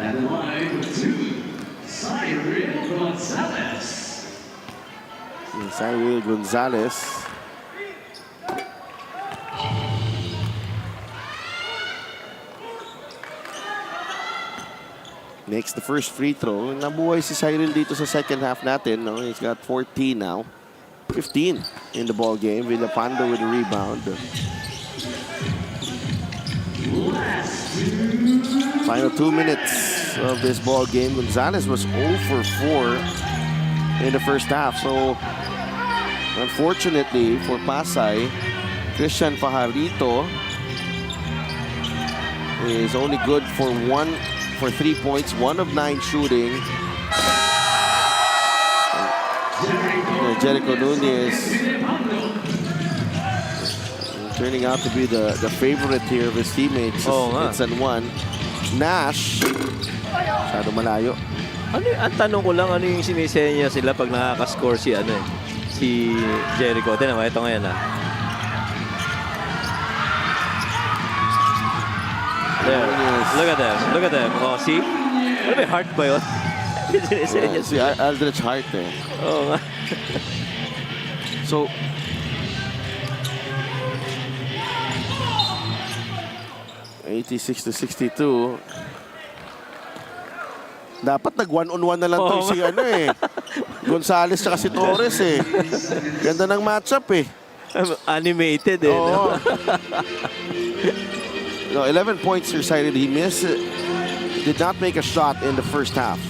Speaker 5: And the line to Cyril Gonzalez.
Speaker 2: Cyril Gonzalez. Makes the first free throw. Nabuhay si Cyril dito sa second half natin. No? He's got 14 now. 15 in the ball game. Villapando with a rebound. Final 2 minutes of this ball game. Gonzalez was 0 for 4 in the first half. So, unfortunately for Pasay, Christian Fajarito is only good for 3 points, 1 of 9 shooting. Jericho Nunez turning out to be the favorite here of his teammates. It's San Juan. Nash, masyado malayo.
Speaker 3: Ang tanong ko lang, ano yung sinisenya sila pag nakaka-score si Jericho? Tignan mo, ito ngayon ah. There. Look at them. Oh, see? Ano may heart ba yun?
Speaker 2: Si Aldrich Hart eh.
Speaker 3: Oo nga.
Speaker 2: So, (86-62). Dapat nag one-on-one na lang to si Gonzalez tsaka si Torres eh. Ganda ng matchup eh.
Speaker 3: Animated eh.
Speaker 2: Oo. No, 11 points recited. He missed it. Did not make a shot in the first half.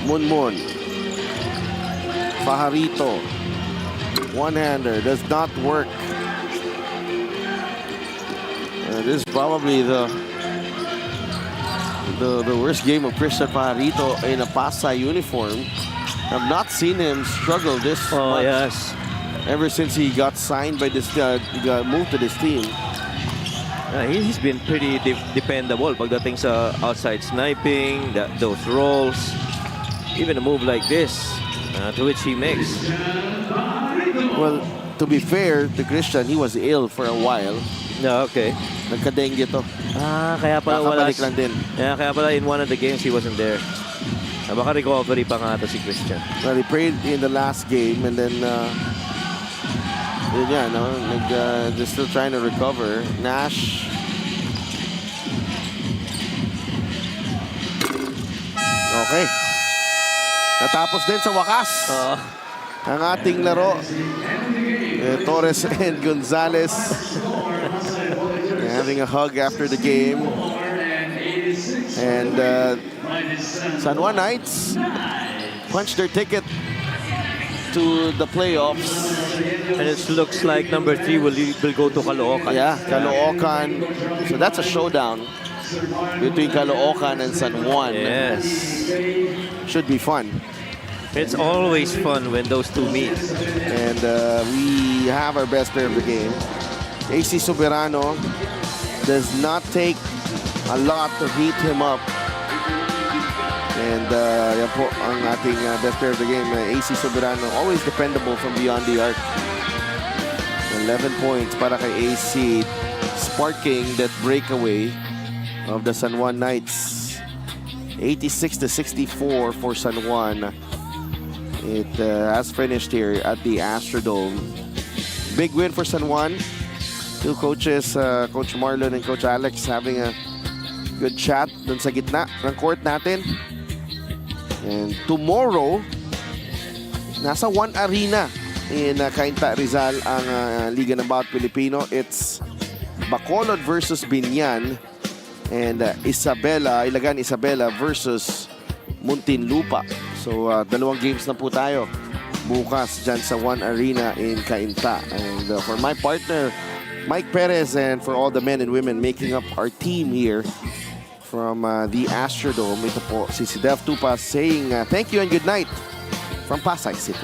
Speaker 2: Munmun. Fajarito. One-hander. Does not work. This is probably the the worst game of Christian Pajarito in a Pasay uniform. I've not seen him struggle this
Speaker 3: Oh,
Speaker 2: much
Speaker 3: yes.
Speaker 2: ever since he got signed by this, he got moved to this team.
Speaker 3: He's been pretty dependable pagdating sa outside sniping, those rolls, even a move like this, to which he makes.
Speaker 2: Well, to be fair to Christian, he was ill for a while.
Speaker 3: Yeah, okay.
Speaker 2: Nagka-dengue to.
Speaker 3: Kaya pala wala.
Speaker 2: Kakabalik lang din.
Speaker 3: Yeah, kaya pala in one of the games he wasn't there. Baka recovery pa nga ito si Christian.
Speaker 2: Well, he played in the last game and then yun yan, no? They're still trying to recover. Nash. Okay. Natapos din sa wakas. Ang ating laro. Torres and Gonzalez having a hug after the game. And San Juan Knights punched their ticket to the playoffs.
Speaker 3: And it looks like number 3 will go to Caloocan.
Speaker 2: Yeah, Caloocan. So that's a showdown between Caloocan and San Juan.
Speaker 3: Yes.
Speaker 2: Should be fun.
Speaker 3: It's always fun when those two meet.
Speaker 2: And we have our best player of the game. AC Soberano does not take a lot to heat him up. And yan po ang ating best player of the game, AC Soberano. Always dependable from beyond the arc. 11 points para kay AC, sparking that breakaway of the San Juan Knights. 86-64 for San Juan. It has finished here at the Astrodome. Big win for San Juan. Two coaches, Coach Marlon and Coach Alex, having a good chat dun sa gitna ng court natin. And tomorrow, nasa One Arena in Cainta, Rizal ang Liga ng Bawat Pilipino. It's Bacolod versus Binyan and Ilagan Isabela versus Muntinlupa. So, dalawang games na po tayo bukas dyan sa One Arena in Cainta. And for my partner, Mike Perez, and for all the men and women making up our team here from the Astrodome, ito po si Dev Tupas saying thank you and good night from Pasay City.